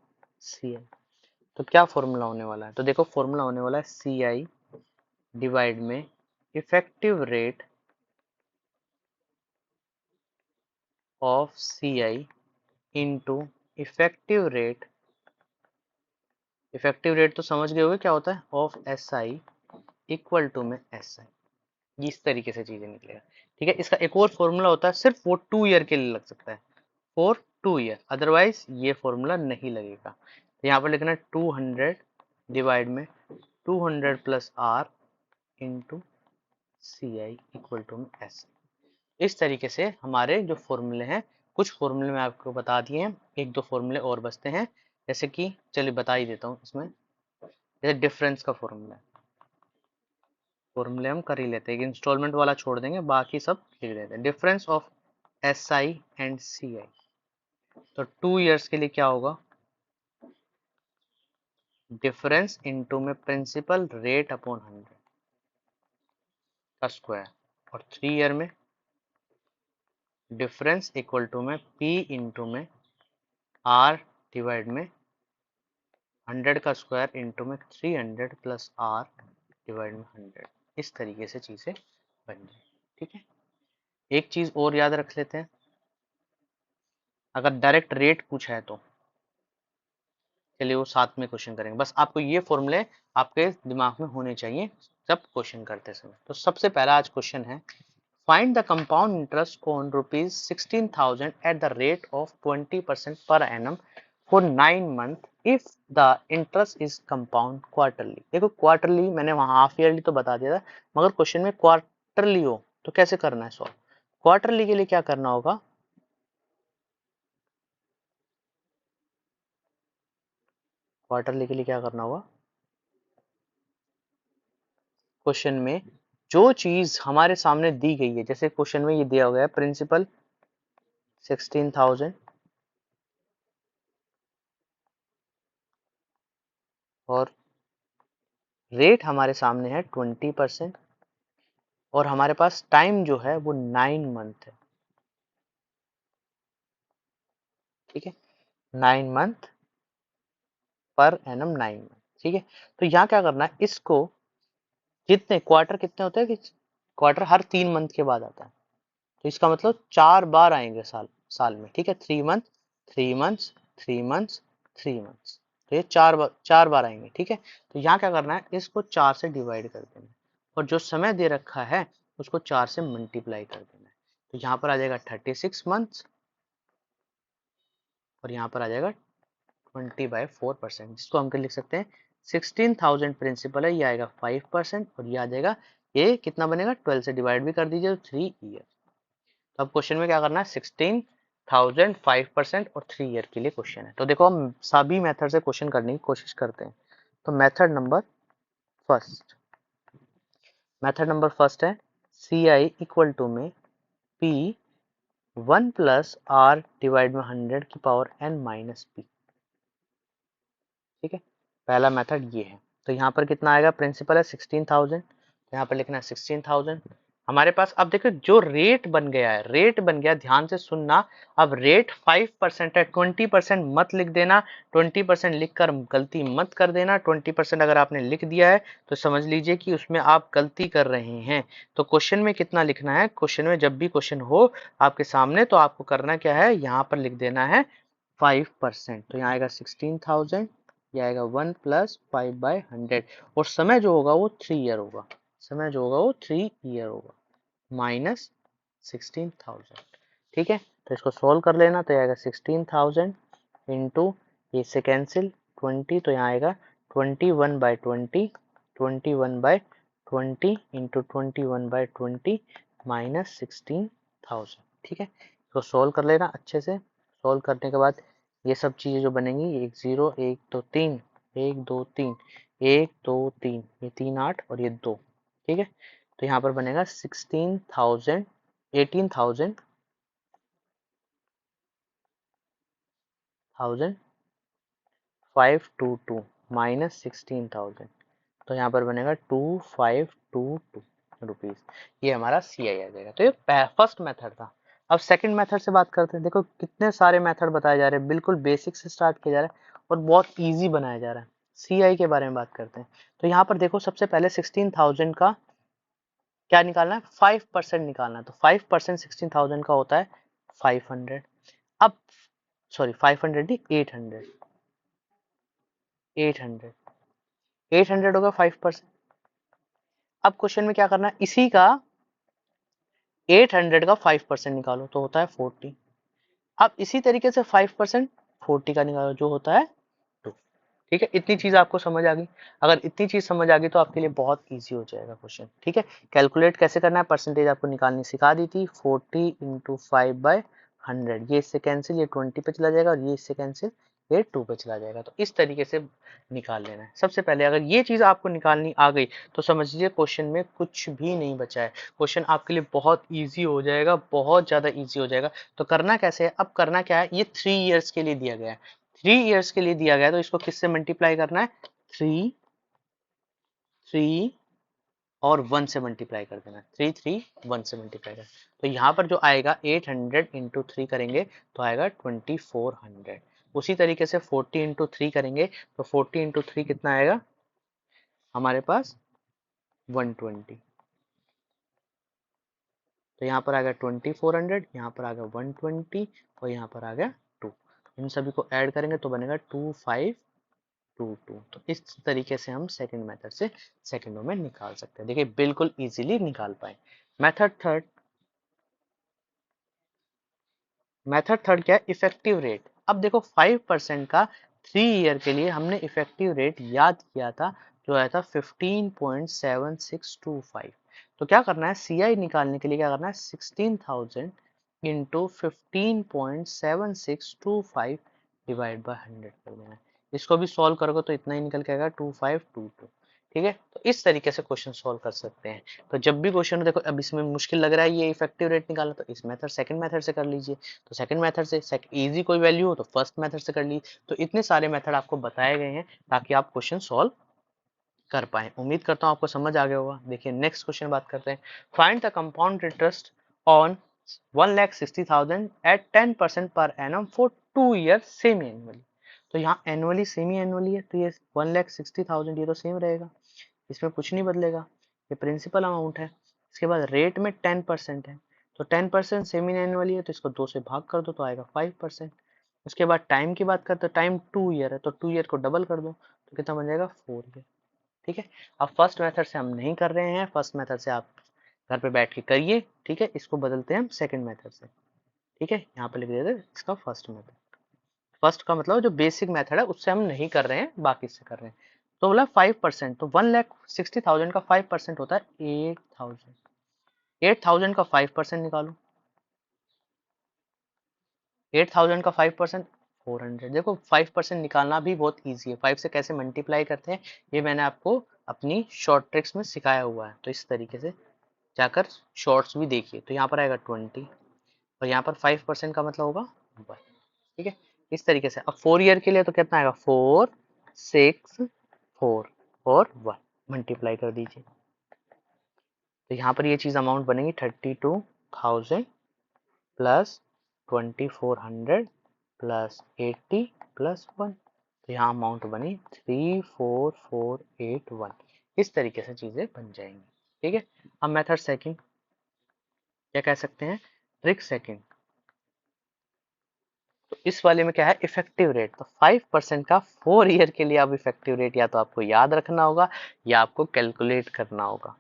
सी आई, तो क्या फॉर्मूला होने वाला है, तो देखो फॉर्मूला होने वाला है सी आई डिवाइड में effective rate of C I into effective rate, effective rate तो समझ गए होगे क्या होता है, of S I equal to में एस आई। इस तरीके से चीजें निकलेगा। ठीक है, इसका एक और फॉर्मूला होता है, सिर्फ वो 2 ईयर के लिए लग सकता है, फॉर 2 ईयर, अदरवाइज ये फॉर्मूला नहीं लगेगा। तो यहाँ पर लिखना है 200 डिवाइड में 200 plus R into C I equal to में एस। इस तरीके से हमारे जो फॉर्मूले हैं, कुछ फॉर्मूले मैं आपको बता दिए हैं, एक दो फॉर्मूले और बचते हैं, जैसे कि चलिए बता ही देता हूँ इसमें, जैसे डिफरेंस का फॉर्मूला है, फॉर्मूले हम कर ही लेते हैं, इंस्टॉलमेंट वाला छोड़ देंगे, बाकी सब लिख देते हैं। Difference of S I and C I, तो 2 ईयर्स के लिए क्या होगा, डिफरेंस इनटू में प्रिंसिपल रेट अपॉन 100 का स्क्वायर, और 3 ईयर में डिफरेंस इक्वल टू में पी इंटू में आर डिवाइड में 100 का स्क्वायर इंटू में 300 प्लस आर डिवाइड में 100। इस तरीके से चीजें बन जाए। ठीक है, एक चीज और याद रख लेते हैं, अगर डायरेक्ट रेट पूछा है तो चलिए वो साथ में क्वेश्चन करेंगे, बस आपको ये फॉर्मूले आपके दिमाग में होने चाहिए जब क्वेश्चन करते समय। तो सबसे पहला आज क्वेश्चन है, find the compound interest on ₹16,000 at the rate of 20% पर annum for 9 month if the interest is compound quarterly. देखो क्वार्टरली मैंने वहां हाफ ईयरली तो बता दिया था, मगर क्वेश्चन में क्वार्टरली हो तो कैसे करना है सॉल्व। क्वार्टरली के लिए क्या करना होगा, क्वार्टरली के लिए क्या करना होगा, क्वेश्चन में जो चीज हमारे सामने दी गई है, जैसे क्वेश्चन में ये दिया गया है प्रिंसिपल 16,000 और रेट हमारे सामने है 20%, और हमारे पास टाइम जो है वो 9 मंथ है। ठीक है, 9 मंथ पर एनम 9 मंथ, ठीक है। तो यहाँ क्या करना है, इसको कितने क्वार्टर कितने होते हैं कि क्वार्टर हर 3 मंथ के बाद आता है, तो इसका मतलब 4 बार आएंगे साल साल में, ठीक है। 3 मंथ, 3 मंथ्स, 3 मंथ्स, 3 मंथ्स, तो ये 4 बार आएंगे, ठीक है। तो यहाँ क्या करना है, इसको 4 से डिवाइड कर देना है और जो समय दे रखा है उसको 4 से मल्टीप्लाई कर देना है। तो यहाँ पर आ जाएगा 36 मंथ्स और यहाँ पर आ जाएगा 20/4%, जिसको हम क्या लिख सकते हैं, 16,000 प्रिंसिपल है, ये आएगा 5% और ये आ जाएगा, ये कितना बनेगा, 12 से डिवाइड भी कर दीजिए तो 3 ईयर। तो अब क्वेश्चन में क्या करना है, 16,000 5% और 3 ईयर के लिए क्वेश्चन है। तो देखो हम सभी मेथड से क्वेश्चन करने की कोशिश करते हैं। तो मेथड नंबर फर्स्ट है CI इक्वल टू में P 1 + R डिवाइड में 100 की पावर n माइनस p, ठीक है। पहला मेथड ये है। तो यहाँ पर कितना आएगा, प्रिंसिपल है 16,000, तो यहाँ पर लिखना है 16,000 हमारे पास। अब देखो जो रेट बन गया है, रेट बन गया, ध्यान से सुनना। अब रेट 5% है, 20% मत लिख देना, 20% लिखकर गलती मत कर देना। 20% अगर आपने लिख दिया है तो समझ लीजिए कि उसमें आप गलती कर रहे हैं। तो क्वेश्चन में कितना लिखना है, क्वेश्चन में जब भी क्वेश्चन हो आपके सामने तो आपको करना क्या है, यहाँ पर लिख देना है 5%। तो यहाँ आएगा 16,000, ये आएगा 1 + 5/100 और समय जो होगा वो 3 ईयर होगा, समय जो होगा वो 3 ईयर होगा, माइनस 16,000, ठीक है। तो इसको सोल्व कर लेना, तो आएगा 16,000 इंटू, ये से कैंसिल 20, तो यहाँ आएगा 21/20, 21/20 इंटू 21/20 माइनस 16,000, ठीक है। इसको सोल्व कर लेना अच्छे से। सोल्व करने के बाद ये सब चीज़ें जो बनेंगी, 1 0 1 2 3, 1 2 3, 1 2 3, ये 3 8 और ये 2, ठीक है। तो यहाँ पर बनेगा 16,000 18,000 522 माइनस 16,000, तो यहाँ पर बनेगा 2522 रुपीज, ये हमारा CI आ जाएगा। तो ये फर्स्ट मेथड था। अब सेकंड मेथड से बात करते हैं। देखो कितने सारे मेथड बताए जा रहे हैं, बिल्कुल बेसिक से स्टार्ट किया जा रहा है और बहुत इजी बनाया जा रहा है। CI के बारे में बात करते हैं। तो यहाँ पर देखो सबसे पहले 16,000 का क्या निकालना है, 5% निकालना है। तो 5% 16,000 का होता है 500। अब सॉरी 500 नहीं, 800, 800, 800 होगा 5%। अब क्वेश्चन में क्या करना है, इसी का 800 का 5% निकालो तो होता है 40। अब इसी तरीके से 5% 40 का निकालो जो होता है 2, ठीक है। इतनी चीज आपको समझ आ गई। अगर इतनी चीज समझ आ गई तो आपके लिए बहुत इजी हो जाएगा क्वेश्चन, ठीक है। कैलकुलेट कैसे करना है, परसेंटेज आपको निकालनी सिखा दी थी। 40 इंटू 5/100, ये इससे कैंसिल, ये 20 पे चला जाएगा और ये इससे कैंसिल, ये 2 पे चला जाएगा। तो इस तरीके से निकाल लेना है। सबसे पहले अगर ये चीज आपको निकालनी आ गई तो समझ लीजिए क्वेश्चन में कुछ भी नहीं बचा है, क्वेश्चन आपके लिए बहुत ईजी हो जाएगा, बहुत ज्यादा ईजी हो जाएगा। तो करना कैसे है, अब करना क्या है, ये 3 ईयर्स के लिए दिया गया है, 3 ईयर्स के लिए दिया गया है, तो इसको किससे मल्टीप्लाई करना है, 3 3 और 1 से मल्टीप्लाई कर देना, 3 3 1 से मल्टीप्लाई कर। तो यहाँ पर जो आएगा 800 इंटू 3 करेंगे तो आएगा 2400। उसी तरीके से 40 इंटू 3 करेंगे तो 40 इंटू 3 कितना आएगा हमारे पास, 120। तो यहाँ पर आ गया 2400, यहाँ पर आ गया 120 और यहाँ पर आ गया 2। इन सभी को ऐड करेंगे तो बनेगा 2522। तो इस तरीके से हम सेकंड मेथड से सेकंडों में निकाल सकते हैं। देखिए बिल्कुल इजीली निकाल पाए। मेथड थर्ड क्या है, इफेक्टिव रेट। अब देखो 5% का 3 ईयर के लिए हमने इफेक्टिव रेट याद किया था, जो आया था 15.7625। तो क्या करना है, CI निकालने के लिए क्या करना है, 16,000 इंटू 15.7625 डिवाइड बाय 100 कर देना है। इसको भी सॉल्व करोगे तो इतना ही निकल के आएगा 2522, ठीक है। तो इस तरीके से क्वेश्चन सॉल्व कर सकते हैं। तो जब भी क्वेश्चन देखो अब इसमें मुश्किल लग रहा है ये इफेक्टिव रेट निकालना, तो इस मेथड सेकंड मेथड से कर लीजिए। तो सेकंड मेथड से इजी कोई वैल्यू हो तो फर्स्ट मेथड से कर लीजिए। तो इतने सारे मेथड आपको बताए गए हैं ताकि आप क्वेश्चन सॉल्व कर पाए। उम्मीद करता हूँ आपको समझ आ गया होगा। देखिए नेक्स्ट क्वेश्चन बात करते हैं। Find the compound interest on 1,60,000 at 10% per annum for 2 year semi annually. तो यहाँ एनुअली सेमी एनुअली है तो ये 1,60,000 ये तो सेम रहेगा, इसमें कुछ नहीं बदलेगा, ये प्रिंसिपल अमाउंट है। इसके बाद रेट में 10% है, तो 10% सेमी एनुअली है तो इसको 2 से भाग कर दो तो आएगा 5%। उसके बाद टाइम की बात करते हैं, टाइम 2 ईयर है तो 2 ईयर को डबल कर दो तो कितना बन जाएगा 4 ईयर। ठीक है, अब फर्स्ट मेथड से हम नहीं कर रहे हैं, फर्स्ट मेथड से आप घर पे बैठ के करिए। ठीक है, इसको बदलते हैं हम सेकंड मेथड से। ठीक है, यहाँ पे लिख देते हैं इसका फर्स्ट मेथड। फर्स्ट का मतलब जो बेसिक मेथड है उससे हम नहीं कर रहे हैं, बाकी से कर रहे हैं। तो बोला 5%, तो 1,60,000 का 5% होता है 8,000। 8,000 का 5% निकालो, 8,000 का 5% 400। देखो 5% निकालना भी बहुत इजी है, 5 से कैसे मल्टीप्लाई करते हैं ये मैंने आपको अपनी शॉर्ट ट्रिक्स में सिखाया हुआ है, तो इस तरीके से जाकर शॉर्ट्स भी देखिए। तो यहाँ पर आएगा 20 और यहाँ पर 5% का मतलब होगा 1। ठीक है, इस तरीके से। अब 4 ईयर के लिए तो कितना आएगा 4 6 4 और 1 मल्टीप्लाई कर दीजिए, तो यहाँ पर ये चीज अमाउंट बनेगी 32,000 प्लस 2,400 प्लस 80 प्लस 1। तो यहाँ अमाउंट बनी 34481। इस तरीके से चीजें बन जाएंगी। ठीक है, अब मेथड सेकंड क्या कह सकते हैं, ट्रिक सेकंड। तो इस वाले में क्या है इफेक्टिव रेट, तो 5% का 4 ईयर के लिए अब इफेक्टिव रेट या तो आपको याद रखना होगा या आपको कैलकुलेट करना होगा।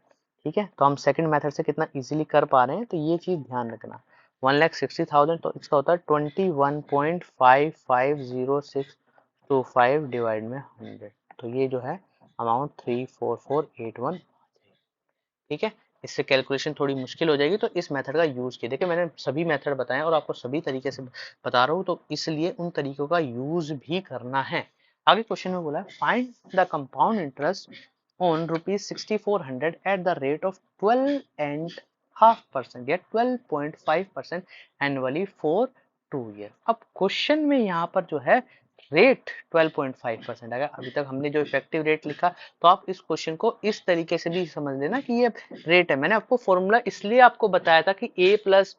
ठीक है, तो हम सेकंड मेथड से कितना इजीली कर पा रहे हैं, तो ये चीज ध्यान रखना। 1,60,000 तो इसका होता है 21.550625 डिवाइड में 100, तो ये जो है अमाउंट 34481। ठीक है, इससे कैलकुलेशन थोड़ी मुश्किल हो जाएगी, तो इस मेथड का यूज किया। देखिए मैंने सभी मेथड बताए और आपको सभी तरीके से बता रहा हूँ, तो इसलिए उन तरीकों का यूज भी करना है। आगे क्वेश्चन में बोला है find the compound interest on ₹6400 at the rate of 12.5% या 12.5% एनुअली फॉर 2 ईयर। अब क्वेश्चन में यहाँ पर जो है रेट 12.5% आएगा। अभी तक हमने जो इफेक्टिव रेट लिखा, तो आप इस क्वेश्चन को इस तरीके से भी समझ लेना कि ये रेट है। मैंने आपको फॉर्मूला इसलिए आपको बताया था कि a plus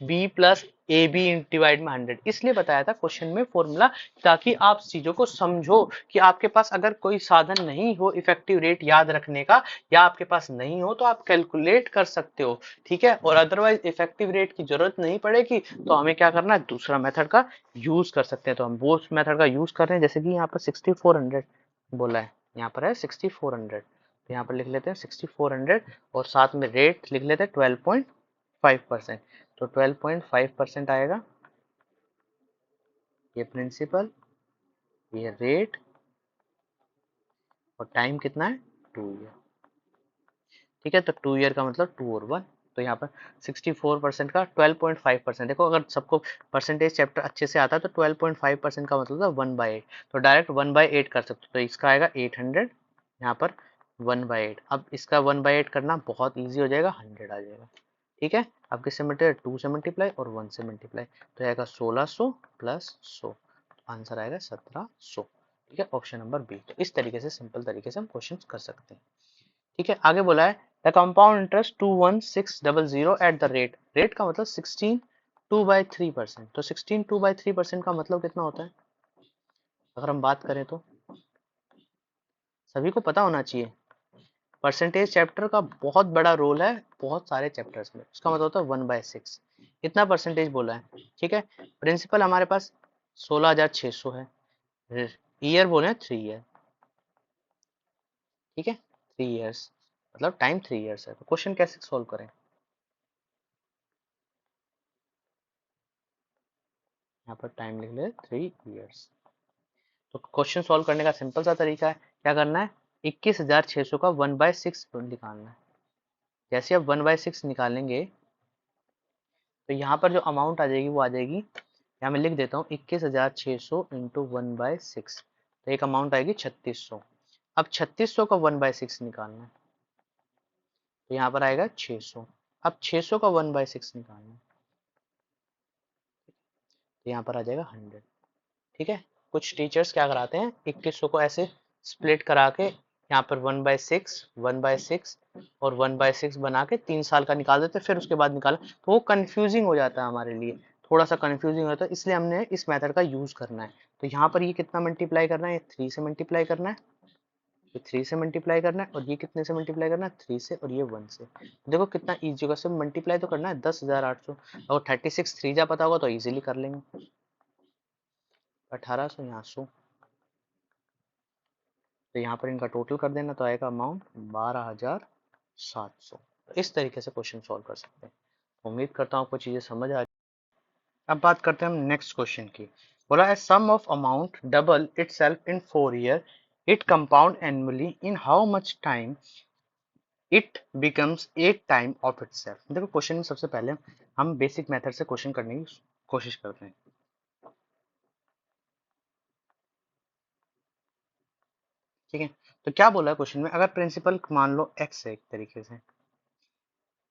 B plus A B divide में 100 इसलिए बताया था क्वेश्चन में फॉर्मूला, ताकि आप चीजों को समझो कि आपके पास अगर कोई साधन नहीं हो इफेक्टिव रेट याद रखने का, या आपके पास नहीं हो तो आप कैलकुलेट कर सकते हो। ठीक है, और अदरवाइज इफेक्टिव रेट की जरूरत नहीं पड़ेगी तो हमें क्या करना है, दूसरा मेथड का यूज कर सकते हैं। तो हम वो मेथड का यूज कर रहे हैं, जैसे कि यहाँ पर 6400 बोला है, यहाँ पर है 6400, तो यहाँ पर लिख लेते हैं 6400 और साथ में रेट लिख लेते हैं 12.5%। तो 12.5% आएगा, ये प्रिंसिपल, ये रेट, और टाइम कितना है 2 ईयर। ठीक है, तो 2 ईयर का मतलब 2 और 1, तो यहाँ पर 64% का 12.5%। देखो अगर सबको परसेंटेज चैप्टर अच्छे से आता है तो 12.5% का मतलब था 1/8, तो डायरेक्ट 1/8 कर सकते हो। तो इसका आएगा 800, यहाँ पर 1/8। अब इसका 1/8 करना बहुत ईजी हो जाएगा, 100 आ जाएगा। ठीक है, अब किससे मल्टीप्लाई, 2 से मल्टीप्लाई और 1 से मल्टीप्लाई, तो आएगा 1600 प्लस 100, आंसर आएगा 1700। ठीक है, ऑप्शन नंबर बी। तो इस तरीके से सिंपल तरीके से हम क्वेश्चन कर सकते हैं। ठीक है, आगे बोला है the compound interest 21600 at the rate, rate का मतलब 16 2/3%। तो 16 2/3% का मतलब कितना होता है, अगर हम बात करें तो सभी को पता होना चाहिए। परसेंटेज चैप्टर का बहुत बड़ा रोल है बहुत सारे चैप्टर्स में, उसका मतलब होता है 1/6, इतना परसेंटेज बोला है। ठीक है, प्रिंसिपल हमारे पास 16,600 है, ईयर बोले हैं 3 ईयर। ठीक है, 3 ईयर्स मतलब टाइम 3 ईयर्स है, तो क्वेश्चन कैसे सोल्व करें, यहाँ पर टाइम लिख ले 3 ईयर्स। तो क्वेश्चन सॉल्व करने का सिंपल सा तरीका है, क्या करना है 21,600 का 1/6 निकालना है। जैसे आप 1/6 निकालेंगे तो यहाँ पर जो अमाउंट आ जाएगी वो आ जाएगी, यहाँ मैं लिख देता हूँ 21,600 इंटू 1/6, तो एक अमाउंट आएगी 3600। अब 3600 का 1/6 निकालना है, तो यहाँ पर आएगा 600। अब 600 का 1/6 निकालना है, तो यहाँ पर आ जाएगा 100। ठीक है, कुछ टीचर्स क्या कराते हैं 2100 को ऐसे स्प्लिट करा के यहाँ पर 1/6 1/6 और 1/6 बना के 3 साल का निकाल देते, फिर उसके बाद निकाला, तो वो कंफ्यूजिंग हो जाता है हमारे लिए। थोड़ा सा कंफ्यूजिंग होता है, इसलिए हमने इस मेथड का यूज करना है। तो यहाँ पर ये कितना मल्टीप्लाई करना है, ये 3 से मल्टीप्लाई करना है, ये 3 से मल्टीप्लाई करना है, और ये कितने से मल्टीप्लाई करना है, 3 से, और ये 1 से। देखो कितना इजी होगा, सिर्फ मल्टीप्लाई तो करना है 10,800। अगर 36 3 जा पता होगा तो इजीली कर लेंगे। 1800 यहाँ 100, तो यहाँ पर इनका टोटल कर देना तो आएगा अमाउंट 12,700। तो इस तरीके से क्वेश्चन सॉल्व कर सकते हैं। उम्मीद करता हूँ आपको चीजें समझ आ। अब बात करते हैं हम नेक्स्ट क्वेश्चन की। बोला है sum of amount double itself in 4 year, it compound annually in how much time it becomes 8 time of itself. देखो क्वेश्चन में सबसे पहले हम बेसिक मेथड से क्वेश्चन करने की कोशिश करते हैं। ठीक है, तो क्या बोला है क्वेश्चन में, अगर प्रिंसिपल मान लो x है एक तरीके से,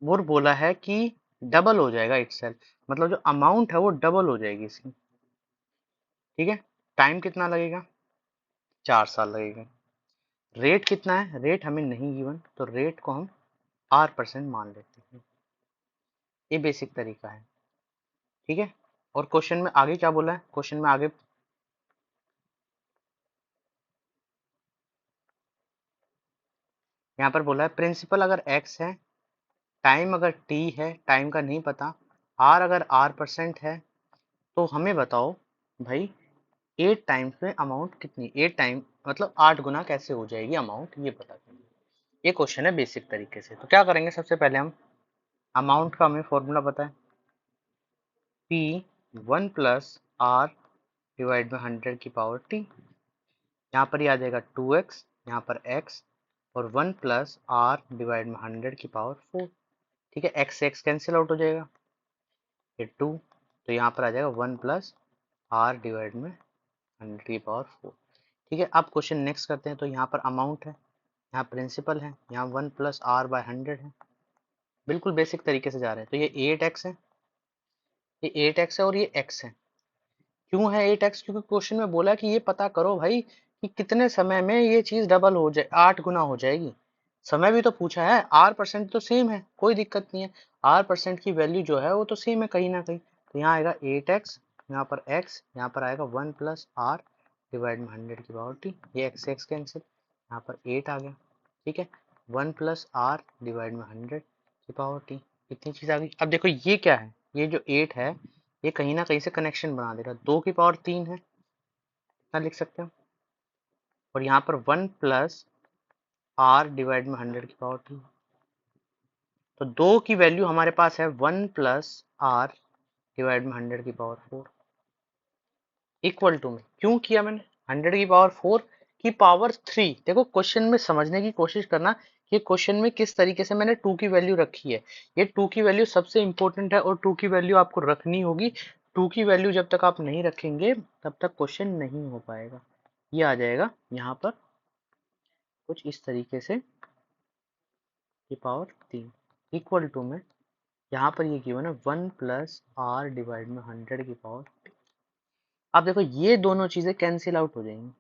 वो बोला है कि डबल हो जाएगा इटसेल्फ, मतलब जो अमाउंट है वो डबल हो जाएगी इसकी। ठीक है, टाइम कितना लगेगा, 4 साल लगेगा। रेट कितना है, रेट हमें नहीं गिवन, तो रेट को हम R% मान लेते हैं। ये बेसिक तरीका है। ठीक है, और क्वेश्चन में आगे क्या बोला है, क्वेश्चन में आगे यहाँ पर बोला है प्रिंसिपल अगर x है, टाइम अगर t है, टाइम का नहीं पता, r अगर R% है, तो हमें बताओ भाई 8 टाइम्स में अमाउंट कितनी, 8 टाइम मतलब 8 गुना कैसे हो जाएगी अमाउंट, ये बता देंगे। ये क्वेश्चन है बेसिक तरीके से। तो क्या करेंगे, सबसे पहले हम अमाउंट का हमें फॉर्मूला पता है, P1 plus R divide by 100 की पावर t। यहाँ पर ये आ जाएगा 2x, यहाँ पर x, और 1 प्लस R डिवाइड में 100 की पावर 4। ठीक है, x से x कैंसिल आउट हो जाएगा, ये 2, तो यहाँ पर आ जाएगा 1 प्लस R डिवाइड में 100 की पावर 4। ठीक है, अब क्वेश्चन नेक्स्ट करते हैं। तो यहाँ पर अमाउंट है, यहाँ प्रिंसिपल है, यहाँ 1 प्लस R बाय 100 है, बिल्कुल बेसिक तरीके से जा रहे हैं। तो ये 8x है, ये 8x है, और ये x है। क्यों है 8x, क्योंकि क्वेश्चन में बोला कि ये पता करो भाई कि कितने समय में ये चीज डबल हो जाए, 8 गुना हो जाएगी। समय भी तो पूछा है, R% तो सेम है, कोई दिक्कत नहीं है। R% की वैल्यू जो है वो तो सेम है कहीं ना कहीं। तो यहाँ आएगा 8x, यहाँ पर x, यहाँ पर आएगा 1 प्लस R डिवाइड में 100 की पावर t। ये x से x कैंसिल, यहाँ पर 8 आ गया। ठीक है, 1 प्लस R डिवाइड में 100 की पावर t, इतनी चीज आ गई। अब देखो ये क्या है, ये जो 8 है ये कहीं ना कहीं से कनेक्शन बना देगा, 2 की पावर 3 है, कितना लिख सकते हो, और यहाँ पर 1 प्लस R डिवाइड में 100 की पावर 2। तो 2 की वैल्यू हमारे पास है 1 प्लस R डिवाइड में 100 की पावर 4 इक्वल टू में, क्यों किया मैंने 100 की पावर 4 की पावर 3। देखो क्वेश्चन में समझने की कोशिश करना कि क्वेश्चन में किस तरीके से मैंने 2 की वैल्यू रखी है। ये 2 की वैल्यू सबसे इंपॉर्टेंट है, और 2 की वैल्यू आपको रखनी होगी। 2 की वैल्यू जब तक आप नहीं रखेंगे तब तक क्वेश्चन नहीं हो पाएगा। ये आ जाएगा यहाँ पर कुछ इस तरीके से की पावर 3 इक्वल टू में, यहाँ पर ये गिवन है 1 प्लस R डिवाइड में 100 की पावर। अब देखो ये दोनों चीजें कैंसिल आउट हो जाएंगी,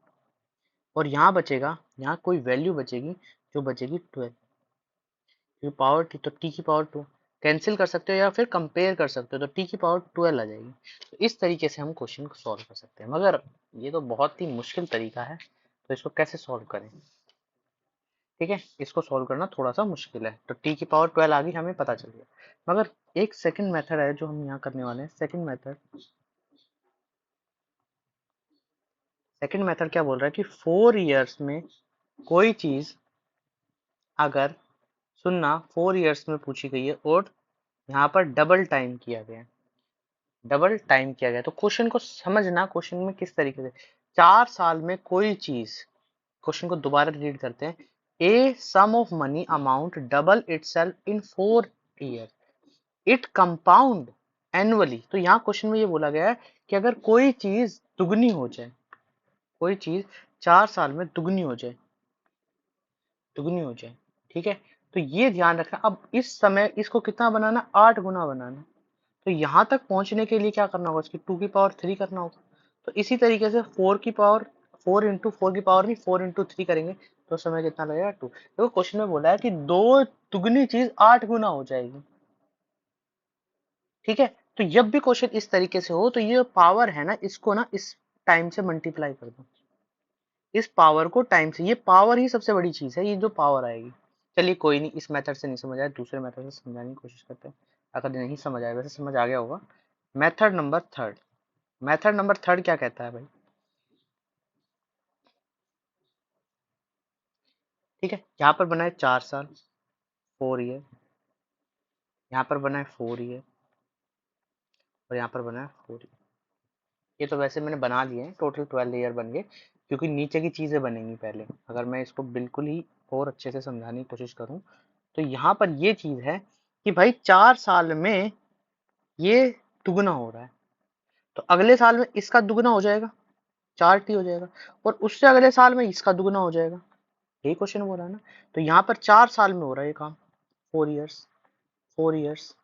और यहाँ बचेगा, यहाँ कोई वैल्यू बचेगी जो बचेगी 12 की पावर टी, तो टी की पावर 2 कैंसिल कर सकते हो या फिर कंपेयर कर सकते हो, तो टी की पावर 12 आ जाएगी। तो इस तरीके से हम क्वेश्चन को सॉल्व कर सकते हैं, मगर ये तो बहुत ही मुश्किल तरीका है, तो इसको कैसे सॉल्व करें। ठीक है, इसको सॉल्व करना थोड़ा सा मुश्किल है। तो टी की पावर 12 आ गई, हमें पता चल गया। मगर एक सेकंड मेथड है जो हम यहाँ करने वाले हैं। सेकंड मेथड क्या बोल रहा है कि 4 इयर्स में कोई चीज अगर, सुनना, 4 इयर्स में पूछी गई है और यहाँ पर डबल टाइम किया गया, डबल टाइम किया गया, तो क्वेश्चन को समझना, क्वेश्चन में किस तरीके से 4 साल में कोई चीज, क्वेश्चन को दोबारा रीड करते हैं। A sum of money amount double itself in 4 year, it compound annually. तो यहाँ क्वेश्चन में ये बोला गया है कि अगर कोई चीज दुगनी हो जाए, कोई चीज 4 साल में दुगनी हो जाए, दुगनी हो जाए। ठीक है, तो ये ध्यान रखना। अब इस समय इसको कितना बनाना, 8 गुना बनाना। तो यहाँ तक पहुंचने के लिए क्या करना होगा, इसकी 2 की पावर 3 करना होगा। तो इसी तरीके से 4 की पावर, 4 इंटू 4 की पावर नहीं, 4 इंटू 3 करेंगे तो समय कितना लगेगा, 2। देखो क्वेश्चन में बोला है कि दो दुगनी चीज 8 गुना हो जाएगी। ठीक है, तो जब भी क्वेश्चन इस तरीके से हो तो ये पावर है ना, इसको ना इस टाइम से मल्टीप्लाई कर दो, इस पावर को टाइम से। ये पावर ही सबसे बड़ी चीज है, ये जो पावर आएगी। चलिए कोई नहीं, इस मेथड से नहीं समझ आया, दूसरे मेथड से समझाने की कोशिश करते हैं। अगर नहीं समझ आया, वैसे समझ आ गया होगा। Method number third, method number third क्या कहता है भाई? ठीक है, यहाँ पर बना है 4 साल, 4 ईयर, यहाँ पर बना है 4 ईयर, और यहाँ पर बना है 4 ईयर। ये तो वैसे मैंने बना लिए हैं, टोटल 12 ईयर बन गए, क्योंकि नीचे की चीजें बनेंगी पहले। अगर मैं इसको बिल्कुल ही और अच्छे से समझाने की कोशिश करूं, तो यहाँ पर ये चीज है कि भाई 4 साल में ये दुगना हो रहा है, तो अगले साल में इसका दुगना हो जाएगा, 4t हो जाएगा, और उससे अगले साल में इसका दुगना हो जाएगा। यही क्वेश्चन हो रहा है ना। तो यहाँ पर 4 साल में हो रहा है ये काम, 4 ईयर्स, 4 ईयर्स।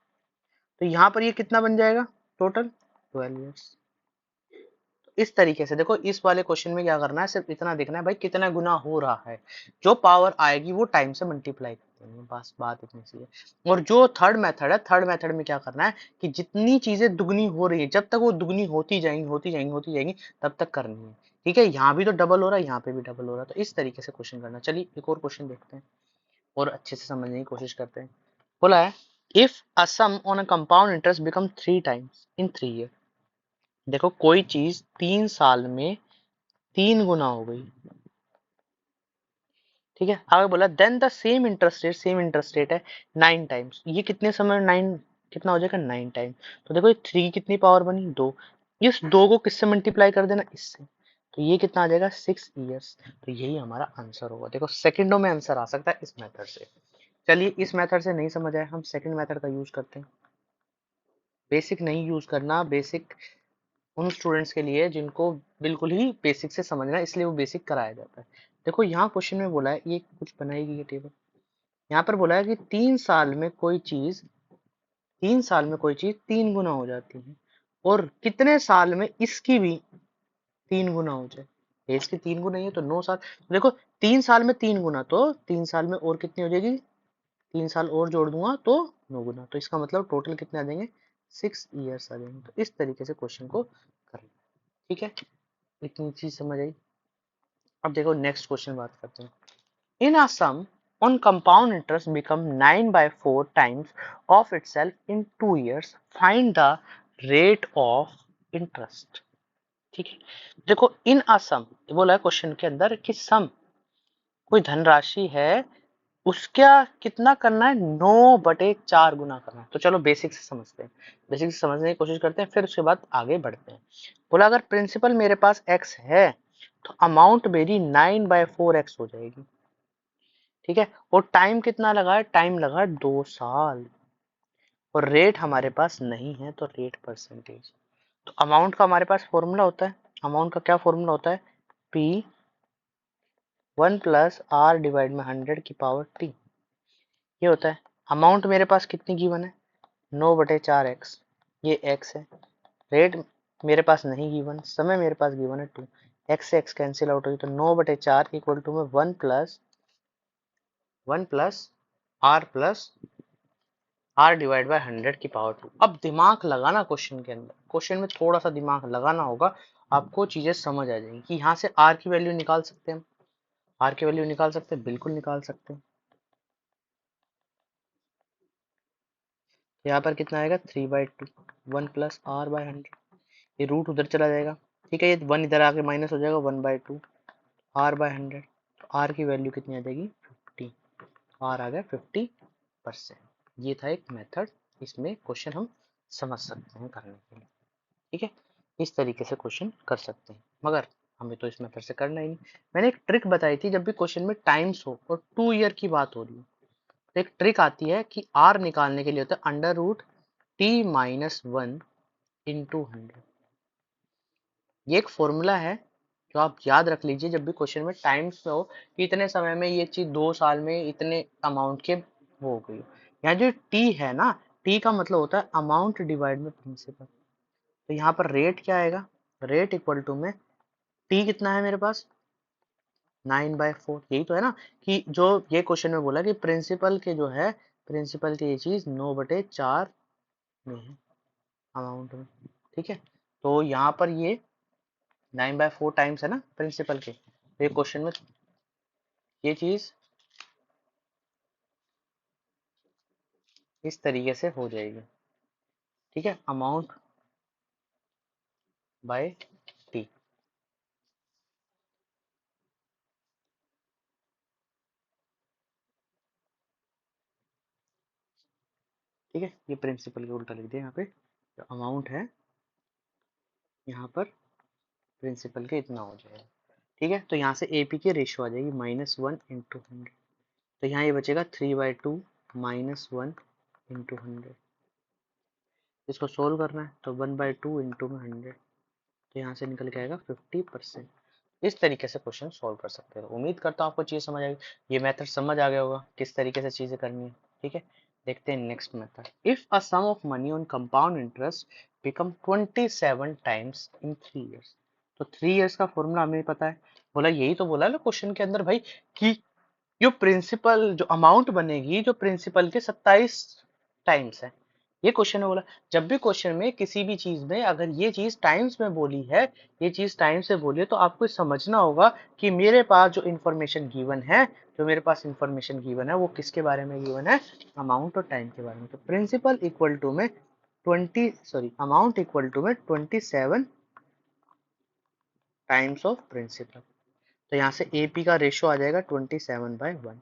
तो यहाँ पर ये कितना बन जाएगा टोटल? 12 ईयर्स। इस तरीके से देखो, इस वाले क्वेश्चन में क्या करना है, सिर्फ इतना देखना है भाई कितना गुना हो रहा है, जो पावर आएगी वो टाइम से मल्टीप्लाई कर देंगे, बस बात इतनी सी है। और जो थर्ड मेथड है, थर्ड मेथड में क्या करना है कि जितनी चीजें दुगनी हो रही है, जब तक वो दुगनी होती जाएंगी होती जाएंगी होती जाएंगी, तब तक करनी है। ठीक है, यहाँ भी तो डबल हो रहा है, यहाँ पे भी डबल हो रहा है, तो इस तरीके से क्वेश्चन करना। चलिए एक और क्वेश्चन देखते हैं और अच्छे से समझने की कोशिश करते हैं। बोला है if a sum on a compound interest become 3 times in 3 year. देखो कोई चीज 3 साल में 3 गुना हो गई। ठीक है, आगे बोला then the same interest rate, same interest rate है 9 टाइम्स। ये कितने समय 9 कितना हो जाएगा? 9 टाइम। तो देखो ये 3 की कितनी पावर बनी? 2। इस 2 को किससे मल्टीप्लाई कर देना? इससे। तो ये कितना आ जाएगा? 6 ईयर्स। तो यही हमारा आंसर होगा। देखो सेकंडों में आंसर आ सकता है इस मेथड से। चलिए इस मेथड से नहीं समझ आए, हम सेकंड मेथड का यूज करते हैं। बेसिक नहीं यूज करना, बेसिक उन स्टूडेंट्स के लिए जिनको बिल्कुल ही बेसिक से समझना है, इसलिए वो बेसिक कराया जाता है। देखो यहाँ क्वेश्चन में बोला है, ये कुछ बनाई गई है टेबल। यहाँ पर बोला है कि 3 साल में कोई चीज 3 गुना हो जाती है, और कितने साल में इसकी भी 3 गुना हो जाए। ये इसकी 3 गुना ही है तो 9 साल। तो देखो 3 साल में 3 गुना, तो 3 साल में और कितनी हो जाएगी? 3 साल और जोड़ दूंगा तो 9 गुना। तो इसका मतलब टोटल कितने आ जाएंगे? 6 ईयर्स आ जाएंगे। तो इस तरीके से क्वेश्चन को करना। ठीक है, इतनी चीज समझ आई। अब देखो नेक्स्ट क्वेश्चन बात करते हैं। इन अ सम on compound interest become 9 by 4 times of itself in 2 years, find the rate of interest। ठीक है, देखो इन अ सम बोला है क्वेश्चन के अंदर कि सम कोई धनराशि है, उसका कितना करना है? 9/4 गुना करना है। तो चलो बेसिक से समझते हैं, बेसिक से समझने की कोशिश करते हैं, फिर उसके बाद आगे बढ़ते हैं। बोला अगर प्रिंसिपल मेरे पास x है, तो अमाउंट मेरी 9/4x हो जाएगी। ठीक है, और टाइम कितना लगा है? टाइम लगा है 2 साल, और रेट हमारे पास नहीं है, तो रेट परसेंटेज। तो अमाउंट का हमारे पास फॉर्मूला होता है, अमाउंट का क्या फॉर्मूला होता है? P1+R/100 ये होता है। अमाउंट मेरे पास कितनी गिवन है? 9/4x, ये x है। रेट मेरे पास नहीं गिवन, समय मेरे पास गिवन है 2। x से x कैंसिल आउट होगी, तो 9/4 इक्वल टू में 1+1+R+R/100। अब दिमाग लगाना क्वेश्चन के अंदर, क्वेश्चन में थोड़ा सा दिमाग लगाना होगा, आपको चीजें समझ आ जाएंगी कि यहाँ से R की वैल्यू निकाल सकते हैं हम। R की वैल्यू निकाल सकते हैं, बिल्कुल निकाल सकते हैं। यहाँ पर कितना आएगा? 3/2, 1+R/100। ये रूट उधर चला जाएगा। ठीक है, ये 1 इधर आके माइनस हो जाएगा, 1/2 R/100। तो R की वैल्यू कितनी आ जाएगी? 50। R आ गया 50%। ये था एक मेथड, इसमें क्वेश्चन हम समझ सकते हैं करने के लिए। ठीक है, इस तरीके से क्वेश्चन कर सकते हैं, मगर हमें तो इस मेथड से करना ही नहीं। मैंने एक ट्रिक बताई थी, जब भी क्वेश्चन में टाइम्स हो और 2 ईयर की बात हो रही हो, तो एक ट्रिक आती है कि R निकालने के लिए होता है √T-1 इंटू 100। ये एक फॉर्मूला है जो आप याद रख लीजिए, जब भी क्वेश्चन में टाइम्स में हो कि इतने समय में ये चीज 2 साल में इतने अमाउंट के हो गई। यहाँ जो टी है ना, टी का मतलब होता है अमाउंट डिवाइड में प्रिंसिपल। तो यहाँ पर रेट क्या आएगा? रेट इक्वल टू में टी कितना है मेरे पास? 9/4। यही तो है ना कि जो ये क्वेश्चन में बोला कि प्रिंसिपल के जो है, प्रिंसिपल की ये चीज 9/4 में है। अमाउंट में, ठीक है। तो यहाँ पर ये 9/4 टाइम्स है ना प्रिंसिपल के, तो ये क्वेश्चन में ये चीज इस तरीके से हो जाएगी, ठीक है, अमाउंट बाय टी। ठीक है, ये प्रिंसिपल के उल्टा लिख दिया यहाँ पे, तो अमाउंट है यहाँ पर प्रिंसिपल के इतना हो जाएगा, ठीक है। तो यहाँ से एपी की रेशियो आ जाएगी -1/100, तो यहाँ ये बचेगा 3/2 -1/100। इसको सोल्व करना है तो 1/2 इंटू में 100, तो यहाँ से निकल के आएगा 50%। इस तरीके से क्वेश्चन सॉल्व कर सकते हो। उम्मीद करता हूँ आपको चीज़ समझ आई, ये मेथड समझ आ गया होगा किस तरीके से चीज़ें करनी है, ठीक है। देखते हैं next method. If a sum of money on compound interest become 27 times in 3 years, तो 3 इयर्स का फॉर्मूला हमें पता है, बोला यही तो बोला ना क्वेश्चन के अंदर भाई, कि जो प्रिंसिपल जो अमाउंट बनेगी जो प्रिंसिपल के 27 टाइम्स है, ये क्वेश्चन में बोला। जब भी क्वेश्चन में किसी भी चीज में अगर ये चीज टाइम्स में बोली है, ये चीज टाइम से बोली है, तो आपको समझना होगा कि मेरे पास जो इन्फॉर्मेशन गिवन है, जो मेरे पास इन्फॉर्मेशन गिवन है वो किसके बारे में गिवन है, अमाउंट और टाइम के बारे में। तो प्रिंसिपल इक्वल टू में 20 अमाउंट इक्वल टू में 27 टाइम्स ऑफ प्रिंसिपल, तो यहाँ से एपी का रेशियो आ जाएगा 27/1।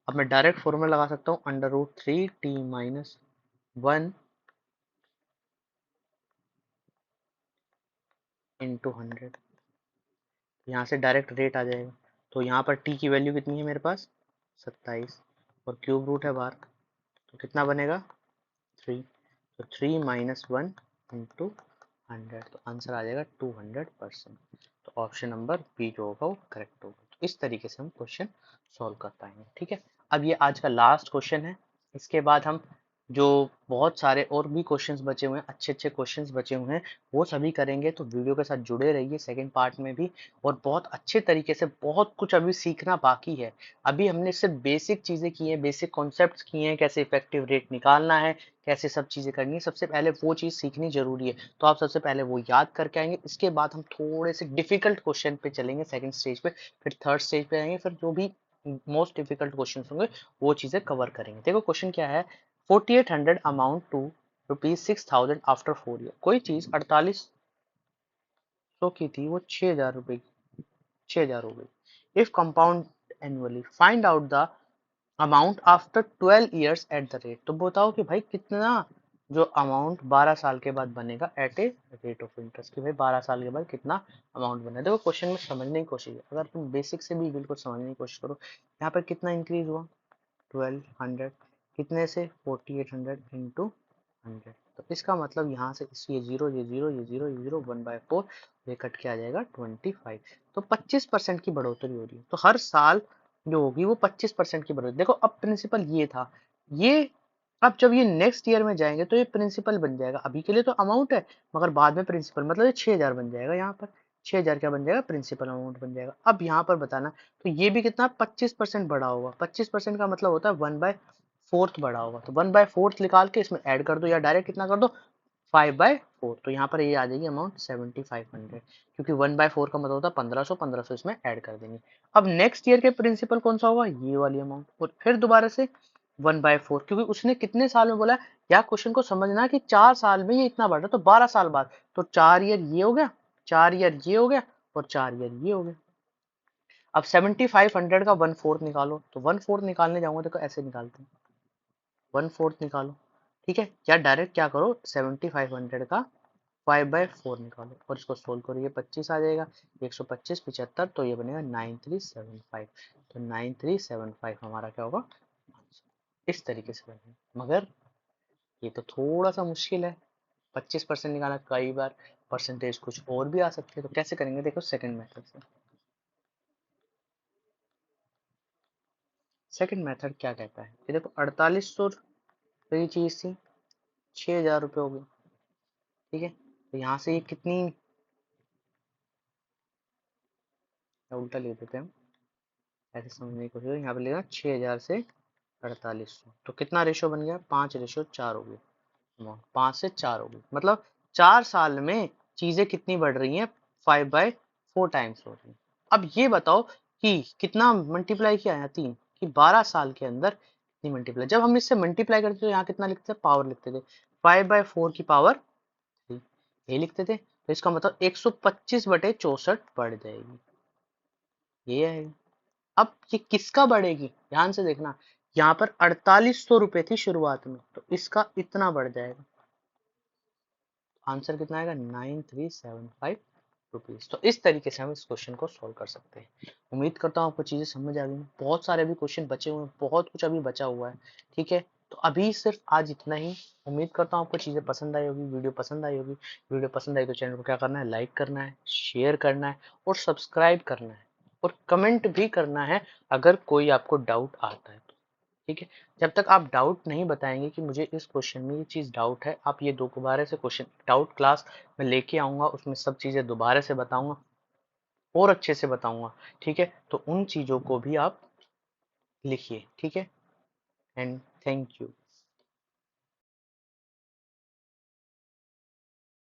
अब मैं डायरेक्ट फॉर्मूला लगा सकता हूँ √3t - 1 इंटू 100, यहाँ से डायरेक्ट रेट आ जाएगा। तो यहाँ पर टी की वैल्यू कितनी है मेरे पास 27, और क्यूब रूट है बाहर, तो कितना बनेगा 3, तो 3 - 1 इंटू 100, तो आंसर आ जाएगा 200%। तो ऑप्शन नंबर बी जो होगा वो करेक्ट होगा। तो इस तरीके से हम क्वेश्चन सॉल्व कर पाएंगे, ठीक है। अब ये आज का लास्ट क्वेश्चन है, इसके बाद हम जो बहुत सारे और भी क्वेश्चंस बचे हुए हैं, अच्छे अच्छे क्वेश्चंस बचे हुए हैं, वो सभी करेंगे। तो वीडियो के साथ जुड़े रहिए सेकंड पार्ट में भी, और बहुत अच्छे तरीके से बहुत कुछ अभी सीखना बाकी है। अभी हमने सिर्फ बेसिक चीज़ें की हैं, बेसिक कॉन्सेप्ट्स किए हैं, कैसे इफेक्टिव रेट निकालना है, कैसे सब चीज़ें करनी है, सबसे पहले वो चीज़ सीखनी जरूरी है। तो आप सबसे पहले वो याद करके आएंगे, इसके बाद हम थोड़े से डिफिकल्ट क्वेश्चन पे चलेंगे सेकंड स्टेज पे, फिर थर्ड स्टेज पे आएंगे, फिर जो भी मोस्ट डिफिकल्ट क्वेश्चन होंगे वो चीज़ें कवर करेंगे। देखो क्वेश्चन क्या है, 4800 अमाउंट टू ₹6000 आफ्टर 4 ईयर। कोई चीज़ 4800 की थी, वो 6000 रुपये की 6000 हो गई। If compound annually find out the amount after 12 years at the rate. तो बताओ कि भाई कितना जो अमाउंट 12 साल के बाद बनेगा at a rate of interest, कि भाई 12 साल के बाद कितना अमाउंट बना। देखो क्वेश्चन में समझने की कोशिश, अगर तुम बेसिक से भी बिल्कुल समझने की कोशिश करो, यहाँ पर कितना इंक्रीज हुआ 1200, कितने से 4800 इंटू 100, तो इसका मतलब यहाँ से ये जीरो ये जीरो ये जीरो ये जीरो 1/4, ये कट के आ जाएगा 25। तो 25% की बढ़ोतरी हो रही है, तो हर साल जो होगी वो 25% की बढ़ोतरी। देखो अब प्रिंसिपल ये था, ये अब जब ये नेक्स्ट ईयर में जाएंगे तो ये प्रिंसिपल बन जाएगा। अभी के लिए तो अमाउंट है, मगर बाद में प्रिंसिपल, मतलब ये 6000 बन जाएगा। यहाँ पर 6000 क्या बन जाएगा, प्रिंसिपल अमाउंट बन जाएगा। अब यहाँ पर बताना, तो ये भी कितना 25% बढ़ा होगा। 25% का मतलब होता है 1/4 बढ़ा होगा, तो 1/4 निकाल के इसमें ऐड कर दो, या डायरेक्ट कितना कर दो 5/4, तो यहाँ पर ये आ जाएगी अमाउंट 7500, क्योंकि 1/4 का मतलब होता है 1500, 1500 इसमें ऐड कर देंगे। अब नेक्स्ट ईयर के प्रिंसिपल कौन सा होगा, ये वाली अमाउंट, और फिर दोबारा से 1/4, क्योंकि उसने कितने साल में बोला, या क्वेश्चन को समझना कि 4 साल में ये इतना बढ़ रहा है, तो 12 साल बाद, तो 4 ईयर ये हो गया, 4 ईयर ये हो गया, और 4 ईयर ये हो गया। अब 7500 का 1/4 निकालो, तो 1/4 निकालने जाऊंगा, देखो ऐसे निकालते हैं, 1/4 निकालो, ठीक है, या डायरेक्ट क्या करो 7500 का 5/4 निकालो, और इसको सोल्व करो, ये 25 आ जाएगा, 125 75, तो ये बनेगा 9375, तो 9375 हमारा क्या होगा, इस तरीके से बनेगा। मगर ये तो थोड़ा सा मुश्किल है, 25% निकालना, कई बार परसेंटेज कुछ और भी आ सकती है, तो कैसे करेंगे, देखो सेकंड मेथड से। सेकंड मेथड क्या कहता है कि देखो 4800 रुपये की चीज थी, 6000 रुपये हो गए, ठीक है। तो यहाँ से ये कितनी, उल्टा ले देते हैं हम, ऐसे समझने की कोशिश करो। यहाँ पे लेना 6000 से 4800, तो कितना रेशो बन गया, 5/4 हो गया, 5 से 4 हो गई, मतलब 4 साल में चीजें कितनी बढ़ रही हैं, 5/4 टाइम्स हो रही हैं। अब ये बताओ कि कितना मल्टीप्लाई किया है, 3, कि 12 साल के अंदर कितनी मल्टीप्लाई। जब हम इससे मल्टीप्लाई करते थे यहाँ कितना लिखते थे, पावर लिखते थे, 5/4 की पावर 3, ये लिखते थे। तो इसका मतलब 125/64 बढ़ जाएगी, ये है। अब ये किसका बढ़ेगी, ध्यान से देखना, यहाँ पर 4800 रुपए थी शुरुआत में, तो इसका इतना बढ़ जाएगा। आंसर कितना आएगा, 9375 रुपीज। तो इस तरीके से हम इस क्वेश्चन को सॉल्व कर सकते हैं। उम्मीद करता हूँ आपको चीजें समझ आ गई। बहुत सारे अभी क्वेश्चन बचे हुए हैं, बहुत कुछ अभी बचा हुआ है, ठीक है। तो अभी सिर्फ आज इतना ही। उम्मीद करता हूँ आपको चीजें पसंद आई होगी, वीडियो पसंद आई होगी। वीडियो पसंद आई तो चैनल को क्या करना है, लाइक करना है, शेयर करना है और सब्सक्राइब करना है, और कमेंट भी करना है अगर कोई आपको डाउट आता है तो, ठीक है। जब तक आप डाउट नहीं बताएंगे कि मुझे इस क्वेश्चन में ये चीज़ डाउट है, आप ये दोबारा से क्वेश्चन डाउट क्लास में लेके आऊंगा, उसमें सब चीज़ें दोबारा से बताऊंगा और अच्छे से बताऊंगा, ठीक है। तो उन चीज़ों को भी आप लिखिए, ठीक है। And thank you.